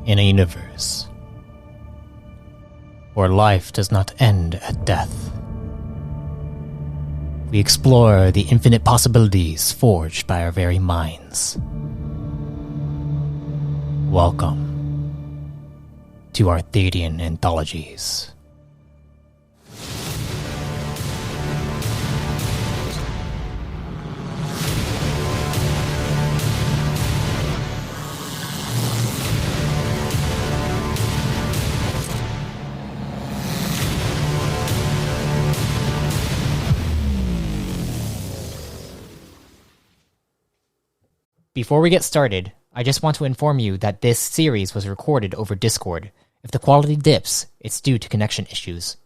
In a universe where life does not end at death, we explore the infinite possibilities forged by our very minds. Welcome to Arthadian Anthologies. Before we get started, I just want to inform you that this series was recorded over Discord. If the quality dips, it's due to connection issues.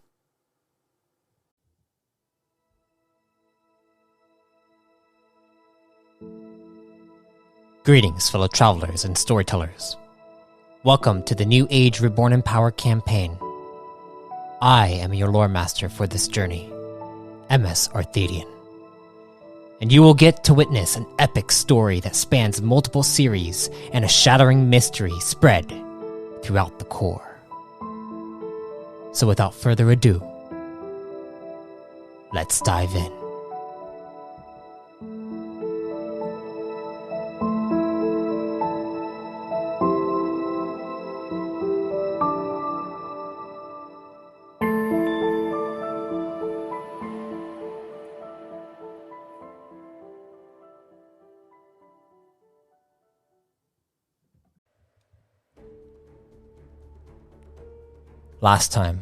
Greetings, fellow travelers and storytellers. Welcome to the New Age Reborn in Power campaign. I am your lore master for this journey, MS Arthadian. And you will get to witness an epic story that spans multiple series and a shattering mystery spread throughout the core. So without further ado, let's dive in. Last time,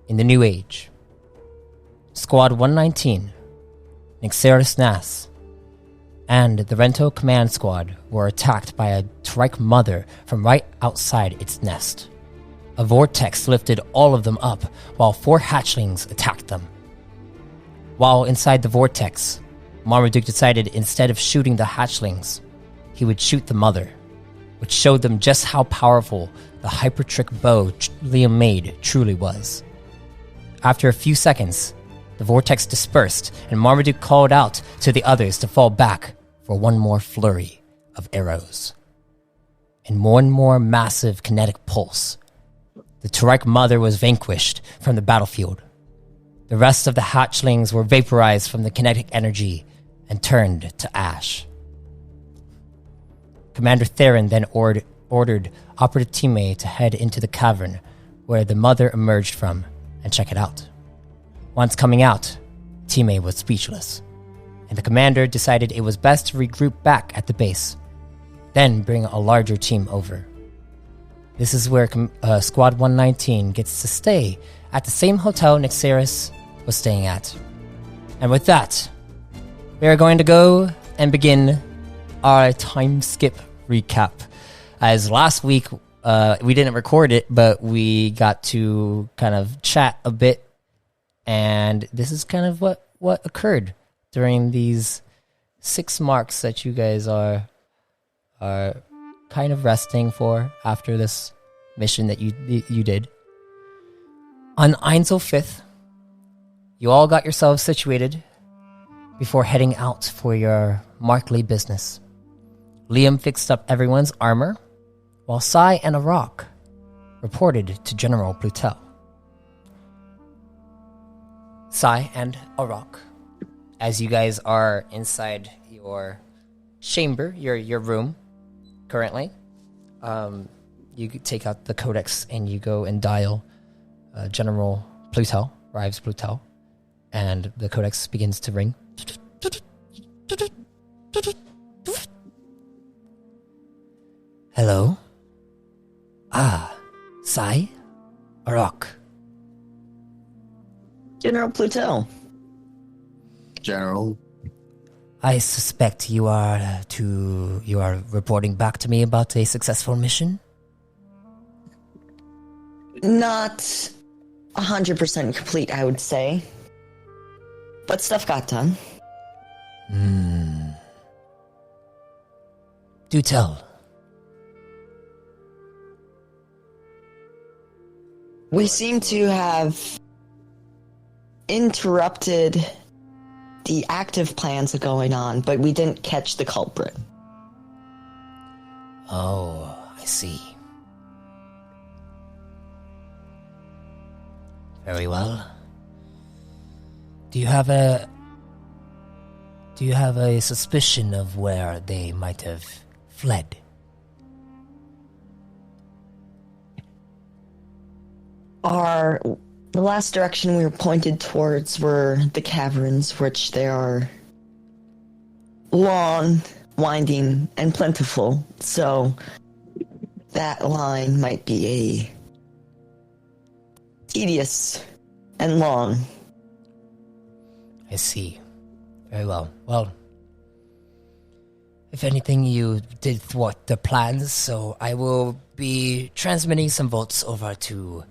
in the New Age, Squad 119, Nixeris Nas, and the Rento Command Squad were attacked by a turrike mother from right outside its nest. A vortex lifted all of them up while 4 hatchlings attacked them. While inside the vortex, Marmaduke decided instead of shooting the hatchlings, he would shoot the mother, which showed them just how powerful the hyper-trick bow Liam made truly was. After a few seconds, the vortex dispersed, and Marmaduke called out to the others to fall back for one more flurry of arrows. In one more massive kinetic pulse, the turrike mother was vanquished from the battlefield. The rest of the hatchlings were vaporized from the kinetic energy and turned to ash. Commander Theron then ordered Operative Time to head into the cavern where the mother emerged from and check it out. Once coming out, Time was speechless, and the commander decided it was best to regroup back at the base, then bring a larger team over. This is where Squad 119 gets to stay at the same hotel Nixeris was staying at. And with that, we are going to go and begin our time skip recap. As last week, we didn't record it, but we got to kind of chat a bit, and this is kind of what occurred during these 6 marks that you guys are kind of resting for after this mission that you did. On Einsel 5th, you all got yourselves situated before heading out for your markly business. Liam fixed up everyone's armor, while Sai and Arak reported to General Plutel. Sai and Arak, as you guys are inside your chamber, your room currently, you take out the codex and you go and dial General Plutel, Rives Plutel, and the codex begins to ring. Hello? Sai? Arak? General Plutel. General. I suspect you are reporting back to me about a successful mission? Not 100% complete, I would say. But stuff got done. Do tell. We seem to have interrupted the active plans going on, but we didn't catch the culprit. Oh, I see. Very well. Do you have a suspicion of where they might have fled? The last direction we were pointed towards were the caverns, which they are long, winding, and plentiful. So that line might be a tedious and long. I see. Very well. Well, if anything, you did thwart the plans, so I will be transmitting some votes over to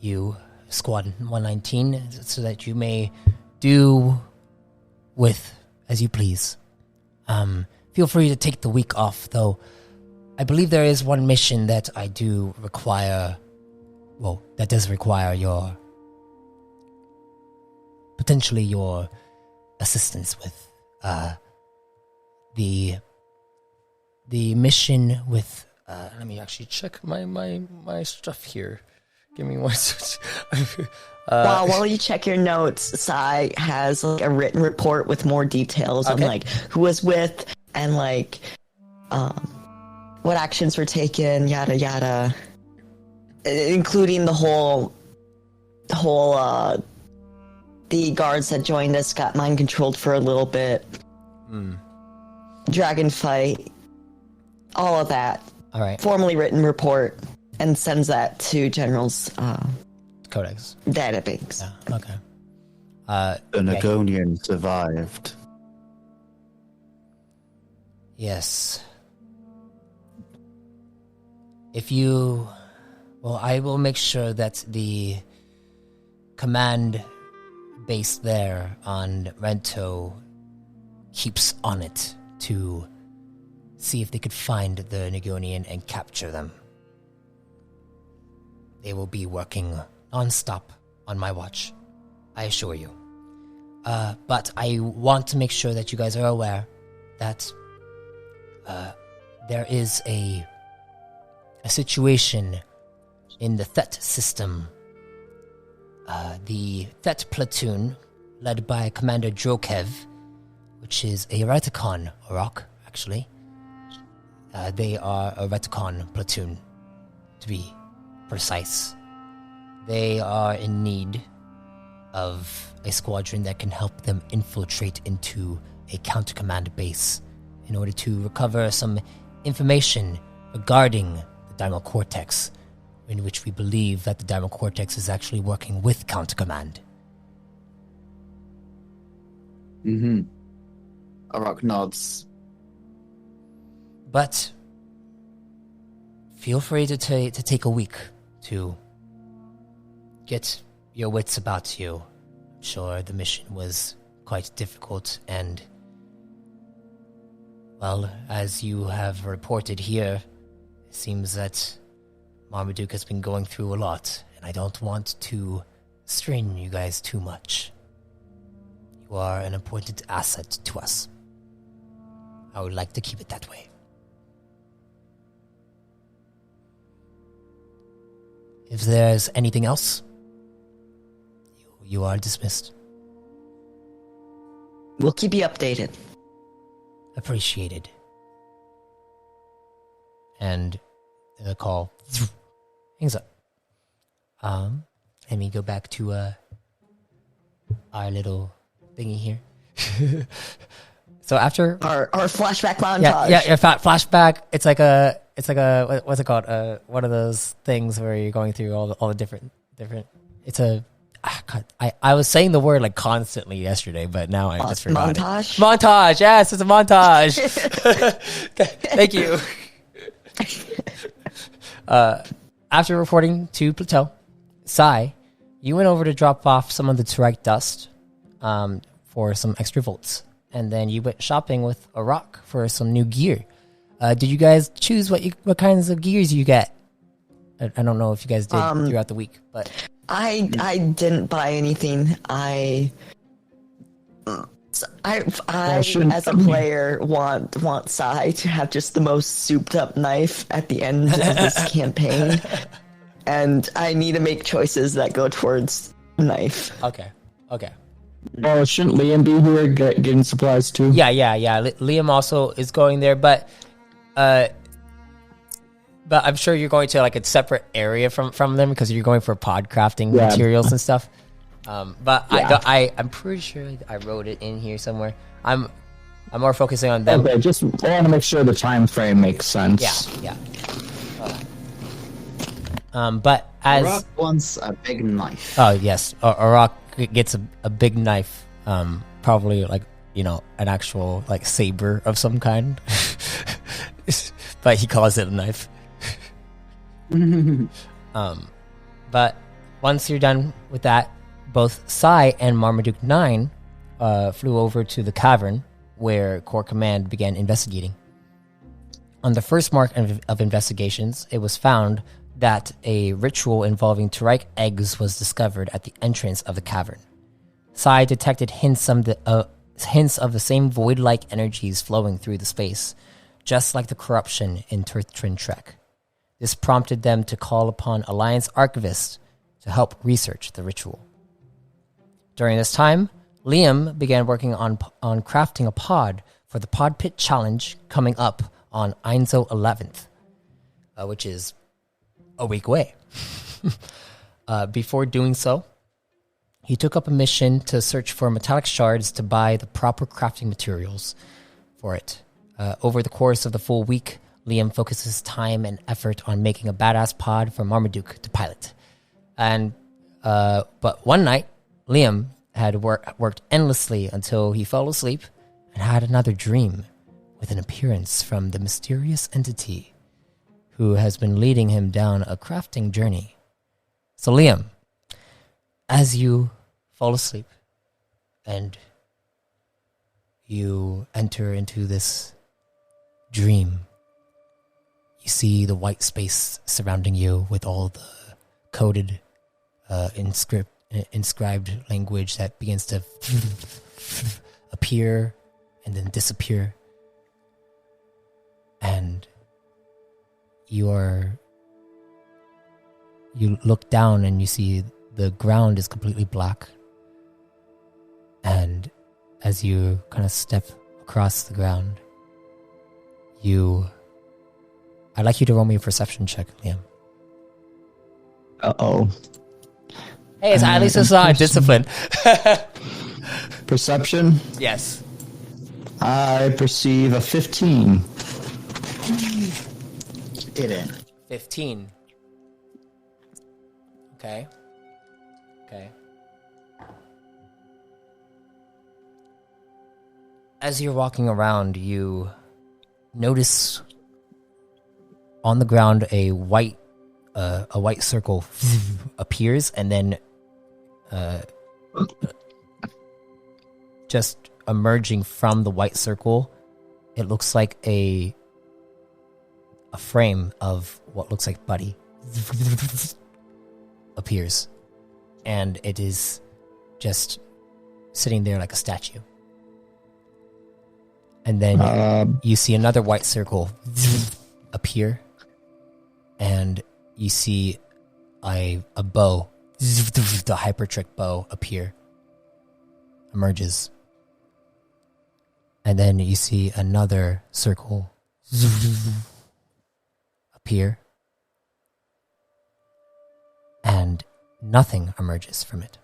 you, Squad 119, so that you may do with as you please. Feel free to take the week off, though. I believe there is one mission that I do require, well, that does require your, potentially your assistance with, the mission with, let me actually check my stuff here. Give me one second. While you check your notes, Sai has like a written report with more details on like who was with and like what actions were taken, yada yada, including the whole the guards that joined us got mind controlled for a little bit. Dragon fight, all of that. All right. Formally written report. And sends that to General's Codex database. Yeah, okay. The Nagonian survived. Yes. If you... Well, I will make sure that the command base there on Rento keeps on it to see if they could find the Nagonian and capture them. They will be working non-stop on my watch, I assure you. But I want to make sure that you guys are aware that there is a situation in the Thet system. The Thet platoon, led by Commander Drokev, which is a Reticon Rock, actually. They are a Reticon platoon, to be precise. They are in need of a squadron that can help them infiltrate into a counter-command base in order to recover some information regarding the Dimal Cortex, in which we believe that the Dimal Cortex is actually working with counter-command. Arak nods. But feel free to take a week to get your wits about you. I'm sure the mission was quite difficult and, well, as you have reported here, it seems that Marmaduke has been going through a lot, and I don't want to strain you guys too much. You are an important asset to us. I would like to keep it that way. If there's anything else, you are dismissed. We'll keep you updated. Appreciated. And the call hangs up. Let me go back to our little thingy here. So after Our flashback montage. yeah, flashback. It's like a what's it called? One of those things where you're going through all the different. It's a. God, I was saying the word like constantly yesterday, but now I just forgot montage? it. Montage. Yes, it's a montage. Thank you. After reporting to Plateau, Sai, you went over to drop off some of the turrike dust for some extra volts, and then you went shopping with Arak for some new gear. Did you guys choose what kinds of gears you get? I don't know if you guys did throughout the week, but I didn't buy anything. I as a player want Sai to have just the most souped up knife at the end of this campaign, and I need to make choices that go towards knife. Okay. Oh, shouldn't Liam be here getting supplies too? Yeah. Liam also is going there, but I'm sure you're going to like a separate area from them because you're going for pod crafting materials and stuff. But I'm pretty sure I wrote it in here somewhere. I'm more focusing on them. Okay, just want to make sure the time frame makes sense. Yeah. But as Rock wants a big knife. oh yes, Arak gets a big knife, probably like an actual like saber of some kind, but he calls it a knife. But once you're done with that, both Sai and Marmaduke 9 flew over to the cavern where Core Command began investigating. On the first mark of investigations, it was found that a ritual involving turrike eggs was discovered at the entrance of the cavern. Sai detected hints of the same void-like energies flowing through the space, just like the corruption in Turrike. This prompted them to call upon Alliance archivists to help research the ritual. During this time, Liam began working on crafting a pod for the Pod Pit Challenge coming up on Ainzo 11th, which is a week away. Before doing so, he took up a mission to search for metallic shards to buy the proper crafting materials for it. Over the course of the full week, Liam focuses time and effort on making a badass pod for Marmaduke to pilot. But one night, Liam had worked endlessly until he fell asleep and had another dream with an appearance from the mysterious entity who has been leading him down a crafting journey. So Liam, as you fall asleep and you enter into this dream, you see the white space surrounding you with all the coded, inscribed language that begins to appear and then disappear. And you look down and you see the ground is completely black. And as you kind of step across the ground, I'd like you to roll me a perception check, Liam. Uh-oh. Hey, at least it's not discipline. Perception? Yes. I perceive a 15. Didn't. 15. Okay. As you're walking around, you notice on the ground a white circle appears, and then just emerging from the white circle, it looks like a frame of what looks like Buddy appears, and it is just sitting there like a statue. And then you see another white circle appear, and you see a bow, the hypertrick bow emerges. And then you see another circle appear, and nothing emerges from it.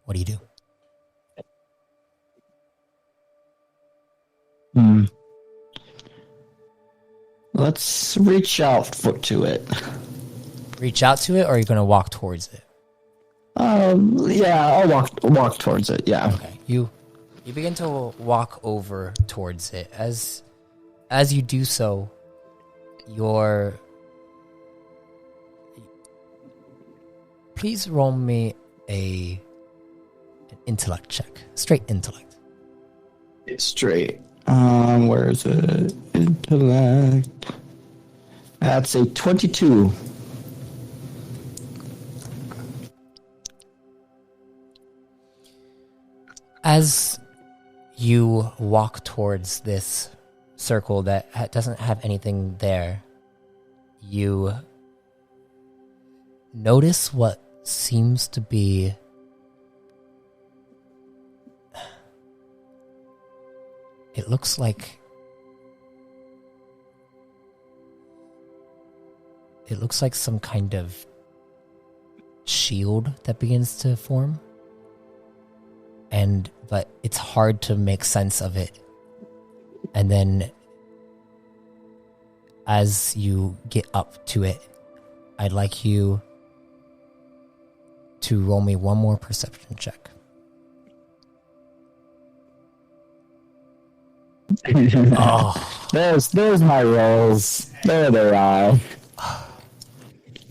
What do you do? Let's reach out to it. Reach out to it, or are you going to walk towards it? Yeah, I'll walk towards it. Yeah. Okay. You begin to walk over towards it. As you do so, please roll me an intellect check. Straight intellect. It's straight. Where is it? Intellect. That's a 22. As you walk towards this circle that doesn't have anything there, you notice what seems to be it looks like some kind of shield that begins to form, but it's hard to make sense of it. And then as you get up to it, I'd like you to roll me one more perception check. Oh, There's my rolls. There they are.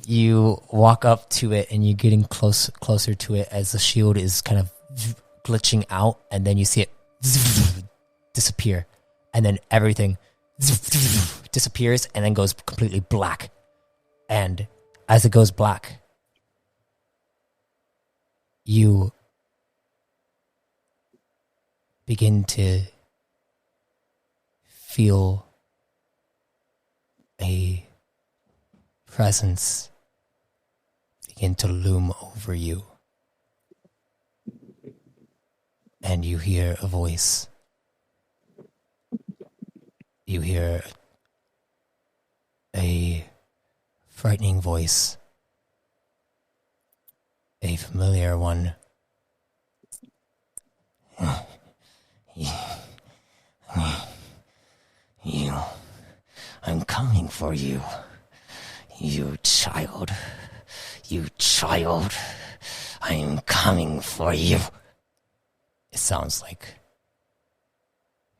You walk up to it and you're getting closer to it as the shield is kind of glitching out, and then you see it disappear, and then everything disappears and then goes completely black. And as it goes black, you begin to feel a presence begin to loom over you. And you hear a voice. You hear a frightening voice. A familiar one. You, I'm coming for you. You child. I'm coming for you. It sounds like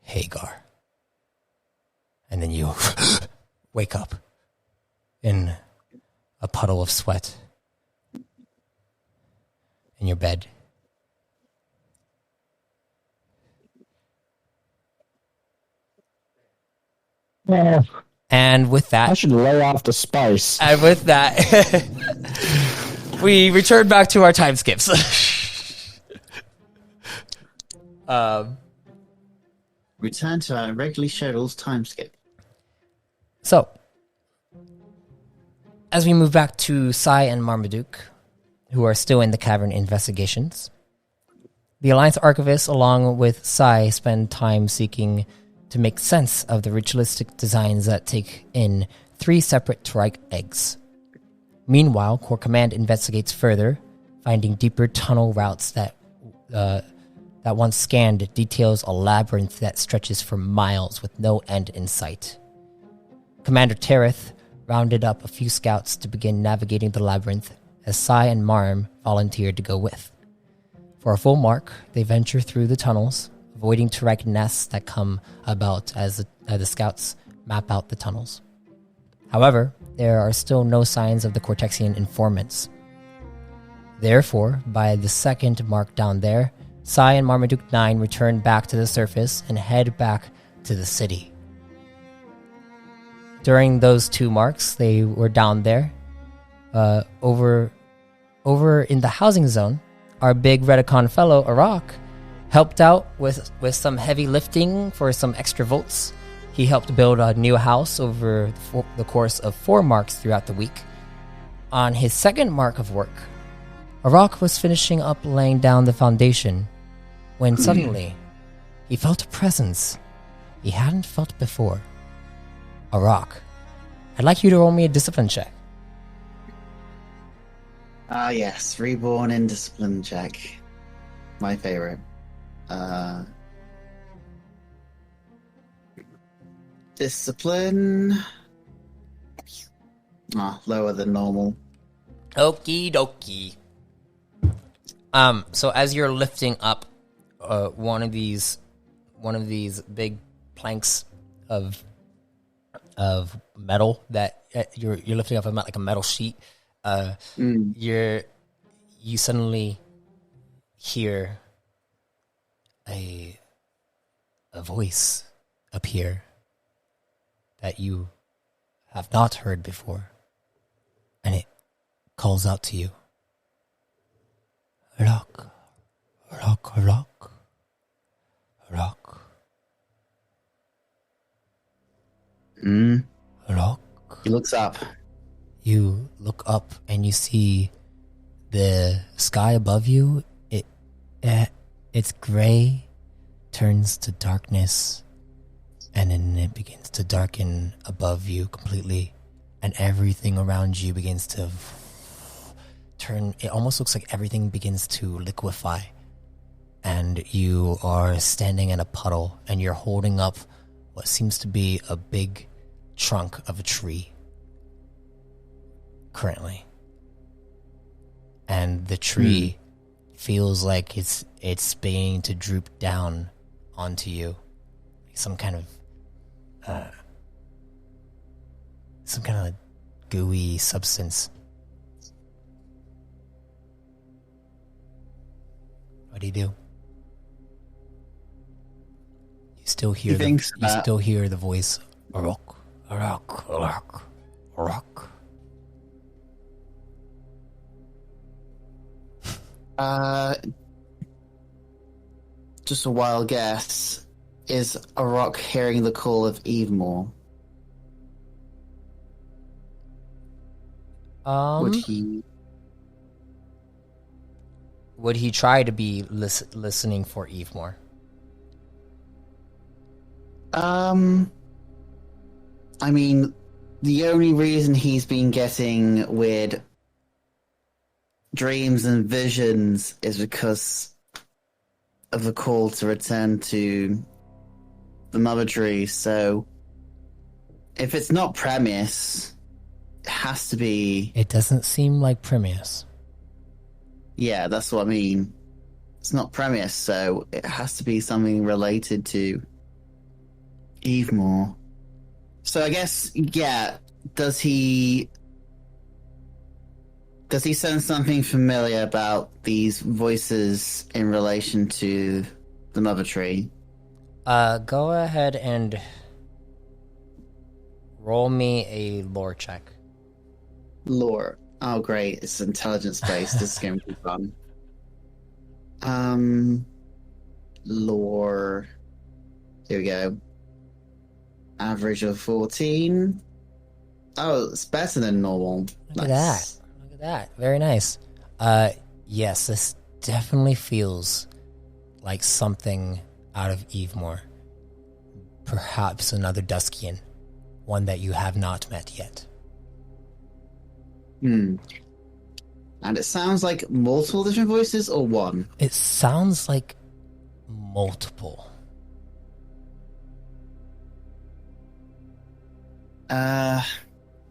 Hagar. And then you wake up in a puddle of sweat in your bed. Yeah. And with that, I should lay off the spice. And with that, we return back to our time skips. Return to our regularly scheduled time skip. So, as we move back to Sai and Marmaduke, who are still in the cavern investigations, the Alliance Archivists, along with Sai, spend time seeking to make sense of the ritualistic designs that take in 3 separate turrike eggs. Meanwhile, Core Command investigates further, finding deeper tunnel routes that once scanned details a labyrinth that stretches for miles with no end in sight. Commander Tereth rounded up a few scouts to begin navigating the labyrinth, as Sai and Marm volunteered to go with. For a full mark, they venture through the tunnels, avoiding turrike nests that come about as the scouts map out the tunnels. However, there are still no signs of the Cortexian informants. Therefore, by the second mark down there, Sai and Marmaduke 9 return back to the surface and head back to the city. During those 2 marks, they were down there. Over in the housing zone, our big Redicon fellow, Arak, helped out with some heavy lifting for some extra volts. He helped build a new house over the course of 4 marks throughout the week. On his second mark of work, Arak was finishing up laying down the foundation when suddenly he felt a presence he hadn't felt before. Arak, I'd like you to roll me a discipline check. Ah, yes. Reborn in discipline check. My favorite. Discipline. Lower than normal. Okie dokie. So as you're lifting up one of these big planks of metal that you're lifting up like a metal sheet, you suddenly hear a voice appear that you have not heard before, and it calls out to you. Rock, rock, rock, rock. Rock. He looks up. You look up and you see the sky above you, it's gray, turns to darkness, and then it begins to darken above you completely, and everything around you begins to turn. It almost looks like everything begins to liquefy, and you are standing in a puddle, and you're holding up what seems to be a big trunk of a tree currently. And the tree feels like it's beginning to droop down onto you, like some kind of gooey substance. What do? You still hear still hear the voice, Arok, Arok, Arok, Arok. Just a wild guess. Is Arok hearing the call of Evemore? Would he try to be listening for Evemore? I mean, the only reason he's been getting weird dreams and visions is because of the call to return to the Mother Tree. So, if it's not Premise, it has to be... It doesn't seem like Premise. Yeah, that's what I mean. It's not Premise, so it has to be something related to Evemore. So I guess, yeah, does he sense something familiar about these voices in relation to the Mother Tree? Go ahead and roll me a lore check. Lore. Oh, great. It's intelligence-based. This is going to be fun. Lore. Here we go. Average of 14. Oh, it's better than normal. Look at that. Look at that. Very nice. Yes, this definitely feels like something out of Evemore. Perhaps another Duskian. One that you have not met yet. And it sounds like multiple different voices or one? It sounds like multiple.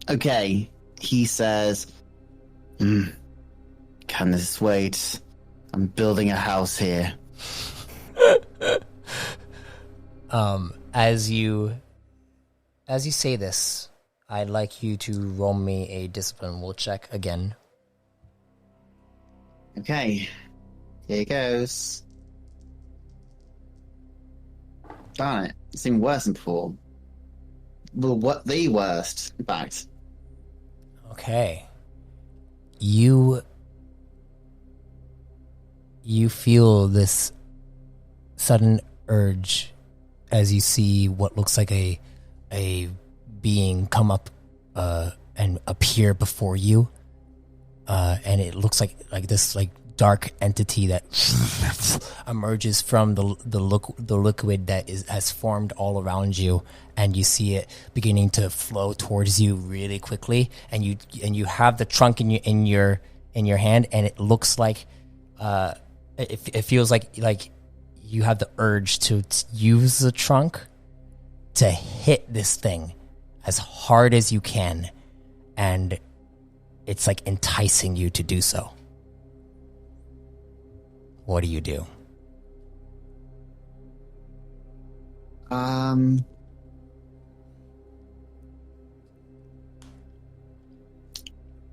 Okay. He says, can this wait? I'm building a house here. As you say this, I'd like you to roll me a discipline. We'll check again. Okay. Here goes. Darn it. It seemed worse than before. Well, what the worst, in fact. Okay. You feel this sudden urge as you see what looks like a being come up and appear before you, and it looks like this dark entity that emerges from the liquid that has formed all around you, and you see it beginning to flow towards you really quickly, and you have the trunk in your hand, and it looks like it feels like you have the urge to use the trunk to hit this thing as hard as you can, and it's like enticing you to do so. What do you do?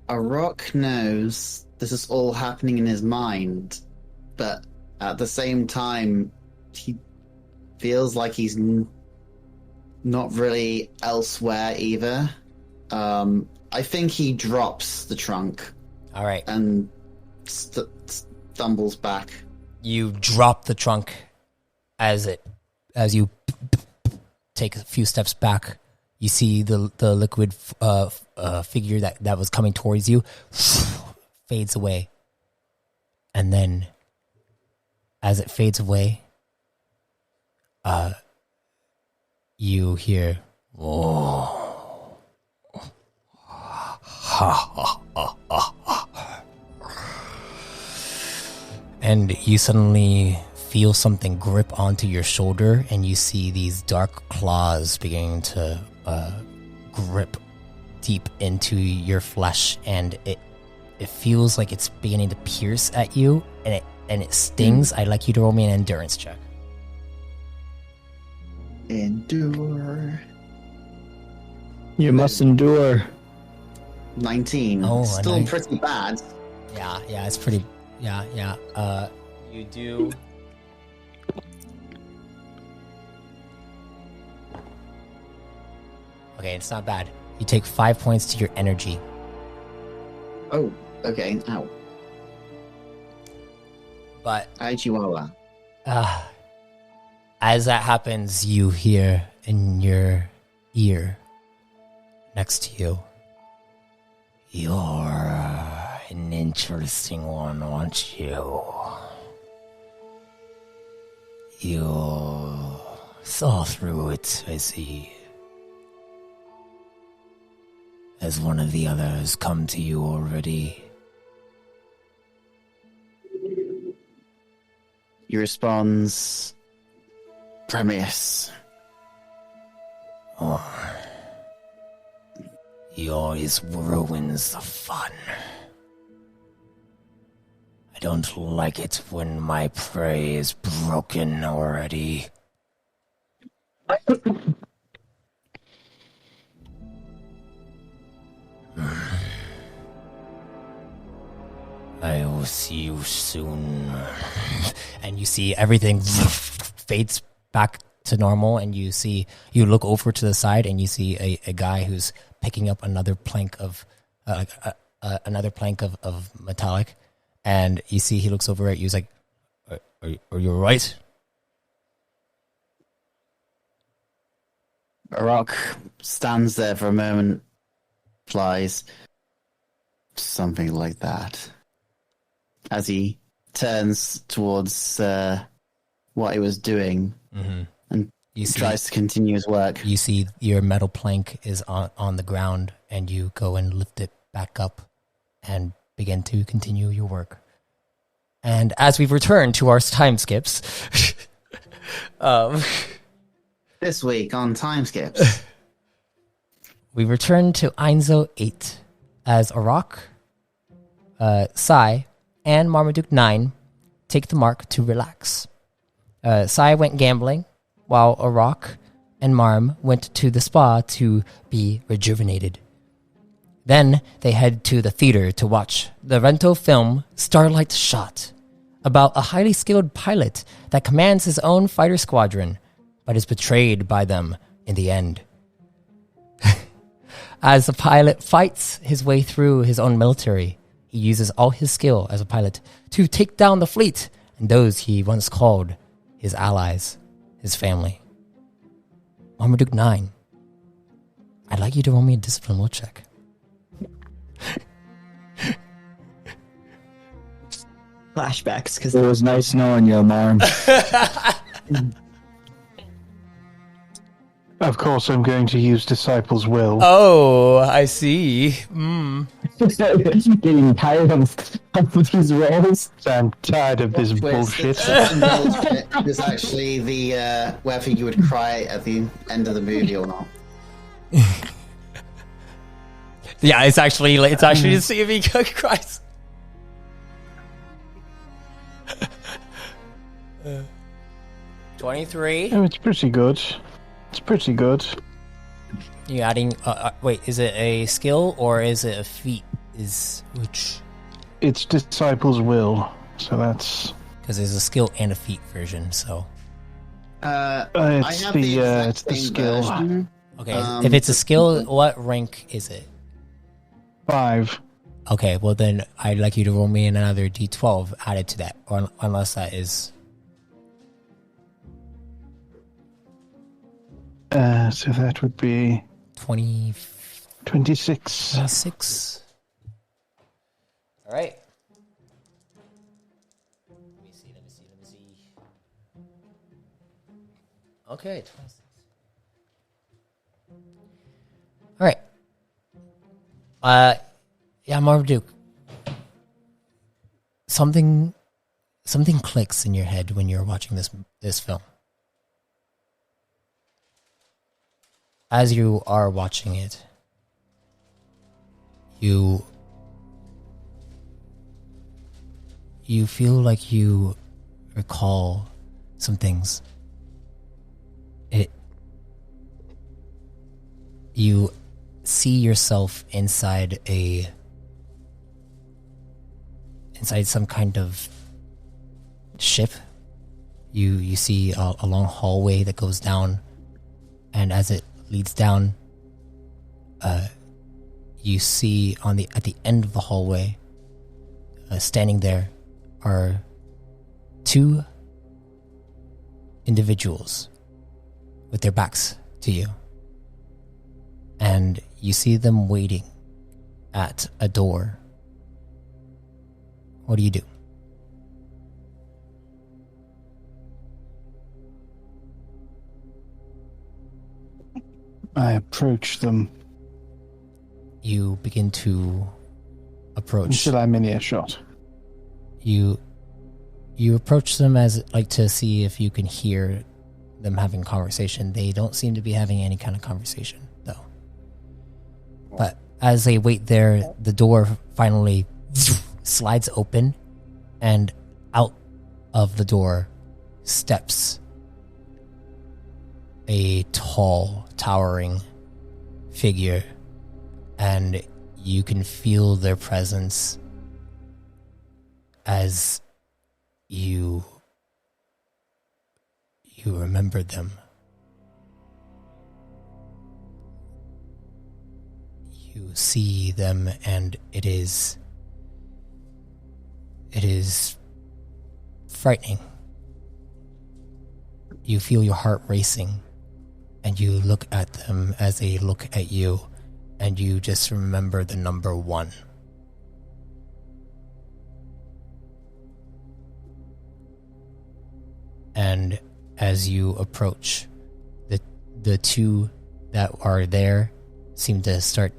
Arok knows this is all happening in his mind, but at the same time, he feels like he's not really elsewhere either. I think he drops the trunk. All right. And stumbles back. You drop the trunk as you take a few steps back. You see the liquid figure that was coming towards you fades away And then, as it fades away, you hear, "Whoa." And you suddenly feel something grip onto your shoulder, and you see these dark claws beginning to grip deep into your flesh, and it feels like it's beginning to pierce at you, and it stings. I'd like you to roll me an endurance check. Endure. You must endure. 19. Oh, Still nice. pretty bad. Yeah, it's pretty. Yeah. You do. Okay, it's not bad. You take 5 points to your energy. Oh, okay. Ow. But Hi, Chihuahua. as that happens, you hear in your ear next to you, "You're an interesting one, aren't you? You saw through it, I see. Has one of the others come to you already?" He responds, "Premise." He always ruins the fun. I don't like it when my prey is broken already. I will see you soon. And you see everything fades back to normal, and you look over to the side, and you see a guy who's picking up another plank of metallic, and you see he looks over at you. He's like, "Are you all right?" Rock stands there for a moment, flies. Something like that. As he turns towards what he was doing and tries to continue his work. You see your metal plank is on the ground, and you go and lift it back up and begin to continue your work. And as we've returned to our time skips, This week on Time Skips. we return to Einzo 8 as Arak, Sai, and Marmaduke 9 take the mark to relax. Sai went gambling, while Arak and Marm went to the spa to be rejuvenated. Then they head to the theater to watch the Rento film Starlight Shot, about a highly skilled pilot that commands his own fighter squadron, but is betrayed by them in the end. As the pilot fights his way through his own military, he uses all his skill as a pilot to take down the fleet and those he once called his allies, his family. Marmaduke 9, I'd like you to roll me a discipline will check. Flashbacks, because It was nice knowing you, Marm. Of course, I'm going to use Disciple's Will. Oh, I see. Getting tired of these rolls. I'm tired of this bullshit. It's actually the whether you would cry at the end of the movie or not. Yeah, it's actually to see if he cries. 23. Oh, it's pretty good. It's pretty good. You adding? Wait, is it a skill or is it a feat? Is which? It's Disciple's Will, so that's... Because there's a skill and a feat version. So it's have the exact it's the same skill. version. okay, if it's a skill, what rank is it? 5. Okay, well then I'd like you to roll me another d12 added to that, or unless that is. So that would be 26. 26. All right. Okay, 26. All right. Yeah, Marmaduke. Something clicks in your head when you're watching this film. As you are watching it, you feel like you recall some things. You see yourself inside some kind of ship. You see a long hallway that goes down, and as it leads down, you see at the end of the hallway, standing there, are two individuals with their backs to you. And you see them waiting at a door. What do you do? I approach them. You begin to approach. Should I mini a shot? You approach them as like to see if you can hear them having conversation. They don't seem to be having any kind of conversation, though. But as they wait there, the door finally slides open, and out of the door steps a tall, towering figure, and you can feel their presence as you remember them. You see them, and it is frightening. You feel your heart racing, and you look at them as they look at you, and you just remember the number 1. And as you approach, the two that are there seem to start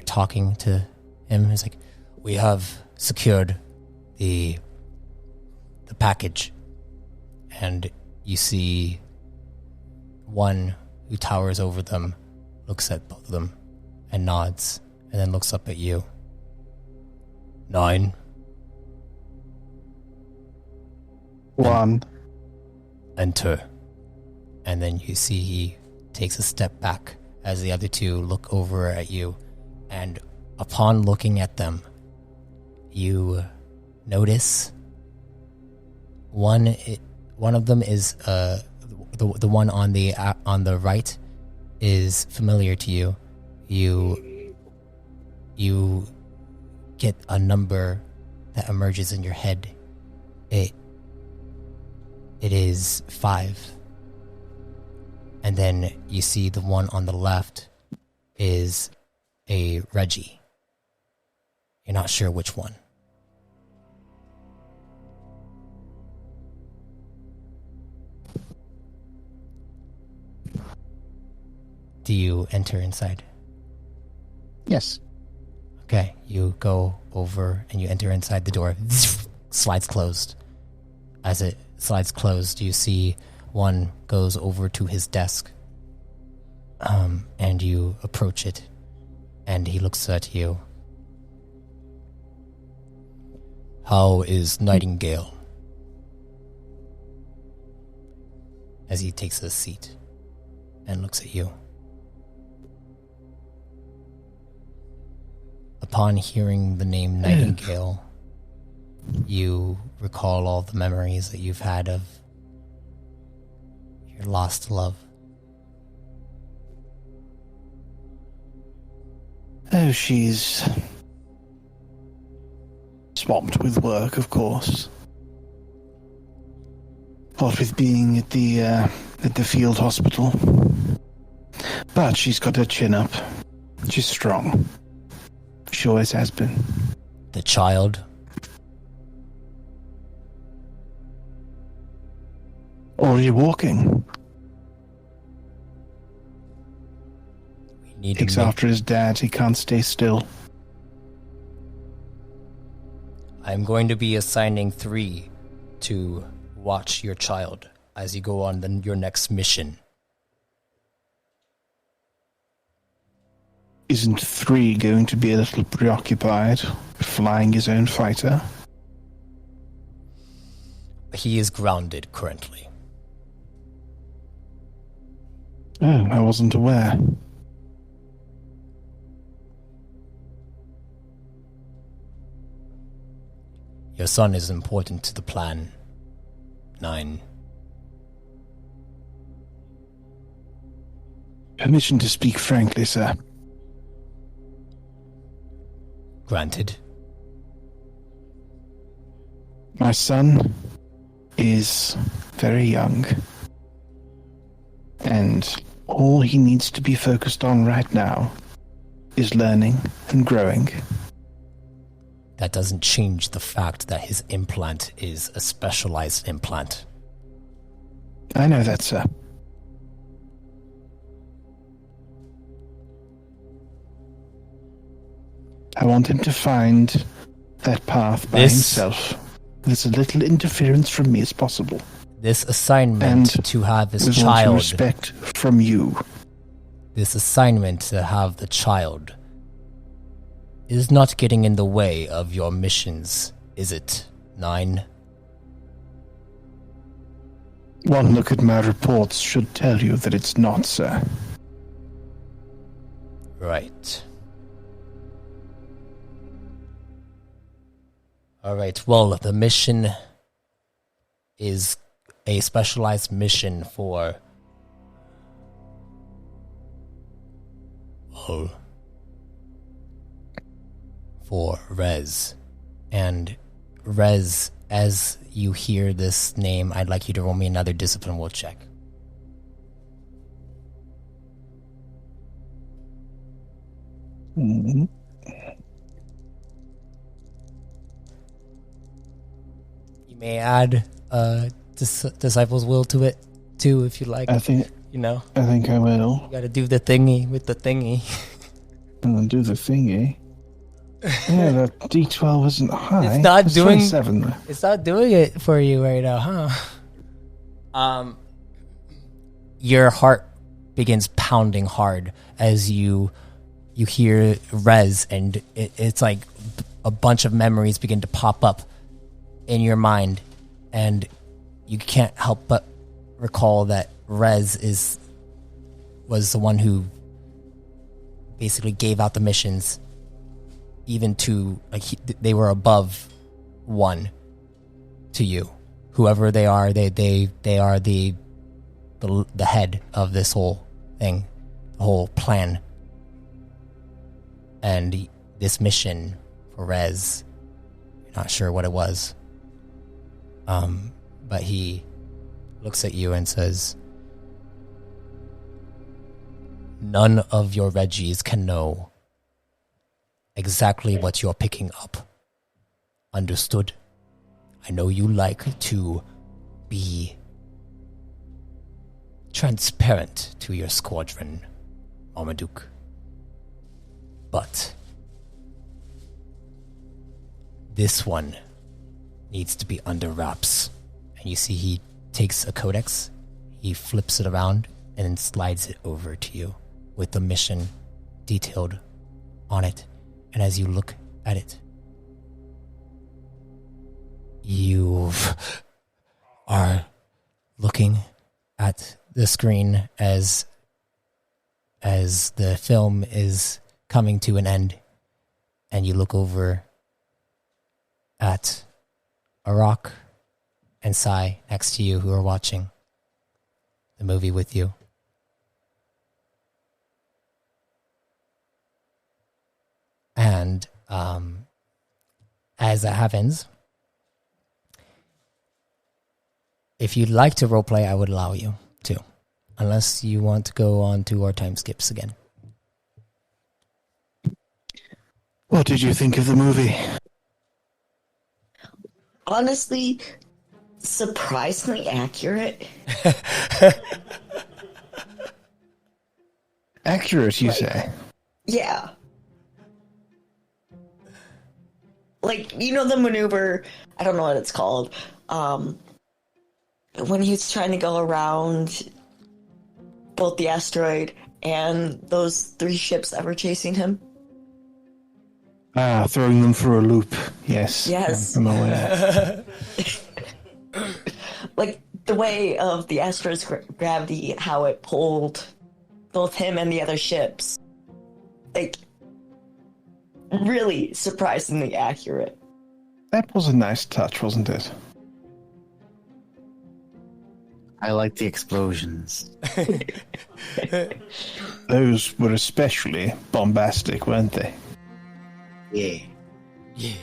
talking to him. He's like, "We have secured the package," and you see one who towers over them, looks at both of them, and nods, and then looks up at you. 9. 1. Enter. And then you see he takes a step back as the other two look over at you, and upon looking at them, you notice one of them is the one on the right is familiar to you. You get a number that emerges in your head. It is 5. And then you see the one on the left is a Reggie. You're not sure which one. Do you enter inside? Yes. Okay, you go over and you enter inside the door. Slides closed. As it slides closed, you see one goes over to his desk. And you approach it, and he looks at you. "How is Nightingale?" As he takes a seat and looks at you. Upon hearing the name Nightingale, you recall all the memories that you've had of your lost love. Oh, she's swamped with work, of course. What with being at the field hospital. But she's got her chin up. She's strong. She always has been. The child. Already walking. We need Takes to make... after his dad. He can't stay still. I'm going to be assigning 3 to watch your child as you go on your next mission. Isn't 3 going to be a little preoccupied flying his own fighter? He is grounded currently. Oh, I wasn't aware. Your son is important to the plan. 9. Permission to speak frankly, sir. Granted. My son is very young. And all he needs to be focused on right now is learning and growing. That doesn't change the fact that his implant is a specialized implant. I know that, sir. I want him to find that path by himself. With as little interference from me as possible. This assignment And to have his with child... respect from you. This assignment to have the child is not getting in the way of your missions, is it, 9? One look at my reports should tell you that it's not, sir. Right. Alright, well, the mission is a specialized mission for... well, for Rez. And Rez, as you hear this name, I'd like you to roll me another discipline will check. Mm-hmm. You may add disciple's will to it too, if you like. I think I will. You gotta do the thingy with the thingy. And do the thingy. Yeah, that D12 isn't high. It's not doing 27. It's not doing it for you right now, huh? Your heart begins pounding hard as you hear Rez, and it's like a bunch of memories begin to pop up in your mind, and you can't help but recall that Rez was the one who basically gave out the missions, even to they were above 1 to you. Whoever they are, they are the head of this whole thing, the whole plan. And this mission for Rez, you're not sure what it was. But he looks at you and says, none of your Reggies can know exactly what you're picking up. Understood? I know you like to be transparent to your squadron, Marmaduke. But this one needs to be under wraps. And you see he takes a codex, he flips it around, and then slides it over to you with the mission detailed on it. And as you look at it, you are looking at the screen as the film is coming to an end, and you look over at Arak and Sai next to you, who are watching the movie with you. And as that happens, if you'd like to roleplay, I would allow you to, unless you want to go on to our time skips again. What did you think of the movie? Honestly, Surprisingly accurate. Accurate, you say? Yeah. Like, you know the maneuver, I don't know what it's called, when he was trying to go around both the asteroid and those 3 ships that were chasing him? Ah, throwing them for a loop. Yes. Yes. I'm aware. Like, the way of the asteroid's gravity, how it pulled both him and the other ships. Like, really surprisingly accurate. That was a nice touch, wasn't it? I like the explosions. Those were especially bombastic, weren't they? Yeah. Yeah.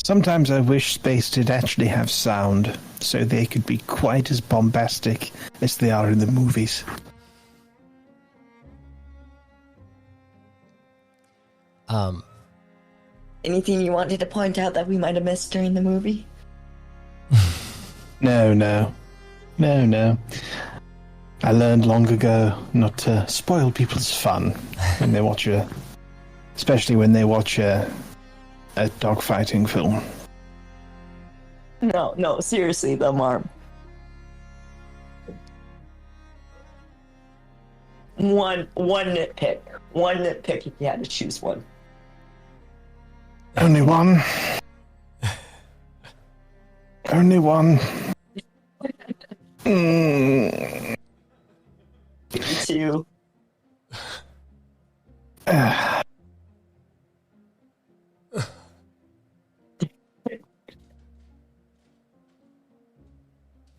Sometimes I wish space did actually have sound, so they could be quite as bombastic as they are in the movies. Anything you wanted to point out that we might have missed during the movie? No. I learned long ago not to spoil people's fun when they watch especially when they watch a dogfighting film. No, seriously though, Marm. One nitpick. One nitpick if you had to choose one. Only one. Only one. Me too.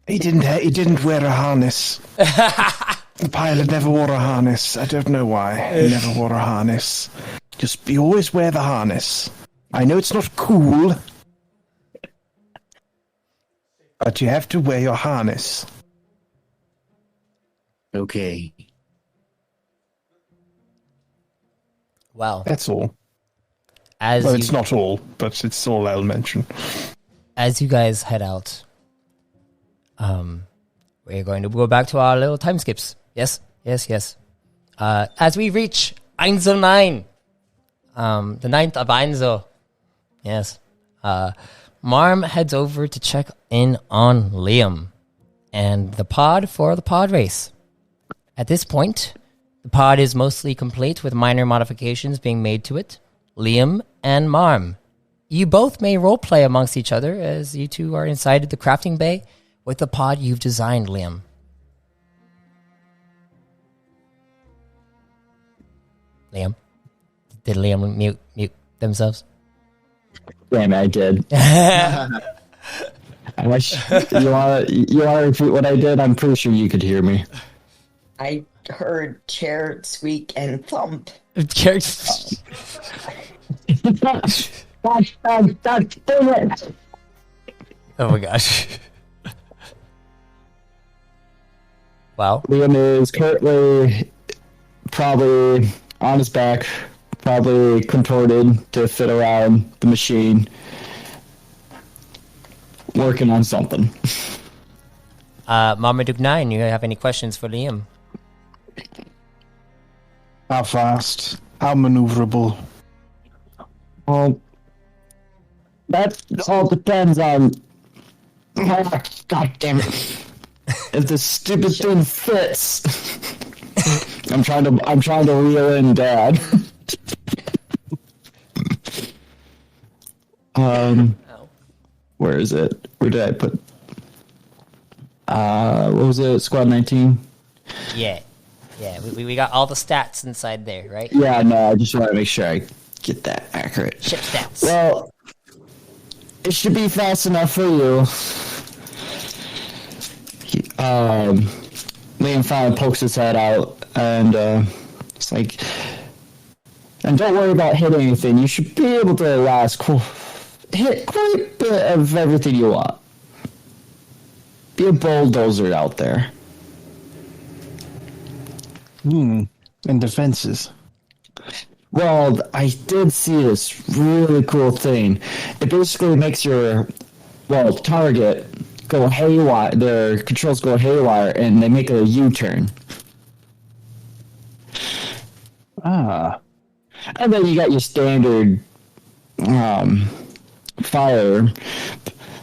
He didn't wear a harness. The pilot never wore a harness. I don't know why. He never wore a harness. You always wear the harness. I know it's not cool, but you have to wear your harness. Okay. Well, That's all. as Well, you, it's not all, but it's all I'll mention. as you guys head out, we're going to go back to our little time skips. Yes. As we reach Einzel 9, the 9th of Einzel. Yes. Marm heads over to check in on Liam and the pod for the pod race. At this point, the pod is mostly complete with minor modifications being made to it. Liam and Marm, you both may roleplay amongst each other as you two are inside the crafting bay with the pod you've designed, Liam. Liam? Did Liam mute themselves? Damn, I did. I wish you want to repeat what I did. I'm pretty sure you could hear me. I heard chair squeak and thump. Oh my gosh. Wow. Liam is currently probably on his back, probably contorted to fit around the machine, working on something. Marmaduke 9, you have any questions for Liam? How fast? How maneuverable? Well, that all depends on. God damn it! If the stupid thing fits, I'm trying to reel in Dad. Where is it? Where did I put? What was it? Squad 19. Yeah, we got all the stats inside there, right? Yeah, no, I just want to make sure I get that accurate. Ship stats. Well, it should be fast enough for you. Liam finally pokes his head out, and it's like, and don't worry about hitting anything. You should be able to hit quite a bit of everything you want. Be a bulldozer out there. And defenses. Well, I did see this really cool thing. It basically makes your target go haywire. Their controls go haywire, and they make a U-turn. Ah. And then you got your standard fire.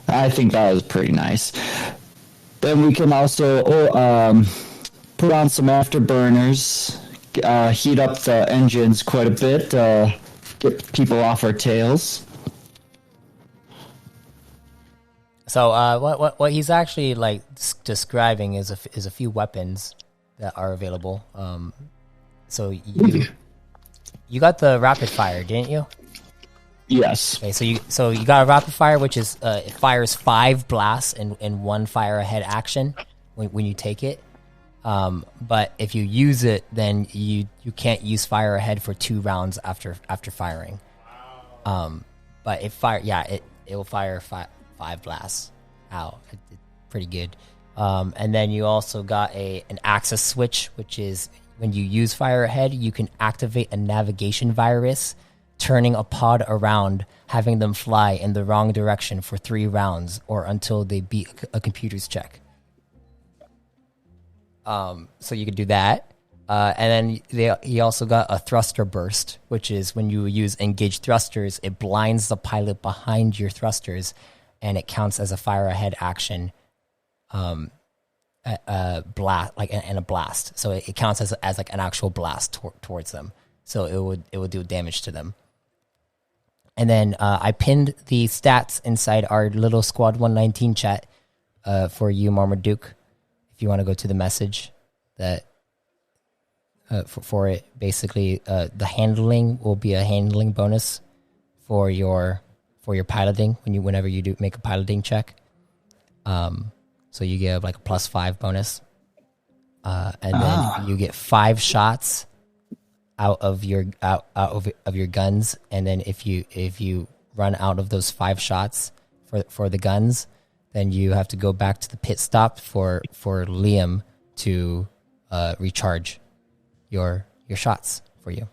I think that was pretty nice. Then we can also put on some afterburners, heat up the engines quite a bit, get people off our tails. So what he's actually like describing is a few weapons that are available. So you got the rapid fire, didn't you? Yes. Okay, so you got a rapid fire, which is it fires 5 blasts in one fire ahead action when you take it. But if you use it, then you can't use fire ahead for 2 rounds after firing. But it will fire 5 blasts out. It's pretty good. And then you also got an access switch, which is when you use fire ahead, you can activate a navigation virus, turning a pod around, having them fly in the wrong direction for 3 rounds or until they beat a computer's check. So you could do that. And then he also got a thruster burst, which is when you use engaged thrusters, it blinds the pilot behind your thrusters, and it counts as a fire ahead action. A blast. So it counts as like an actual blast towards them. So it would do damage to them. And then I pinned the stats inside our little Squad 119 chat for you, Marmaduke. If you want to go to the message that for it, basically the handling will be a handling bonus for your piloting whenever you do make a piloting check. So you get like a +5 bonus, and then you get 5 shots out of your guns, and then if you run out of those 5 shots for the guns, then you have to go back to the pit stop for Liam to recharge your shots for you.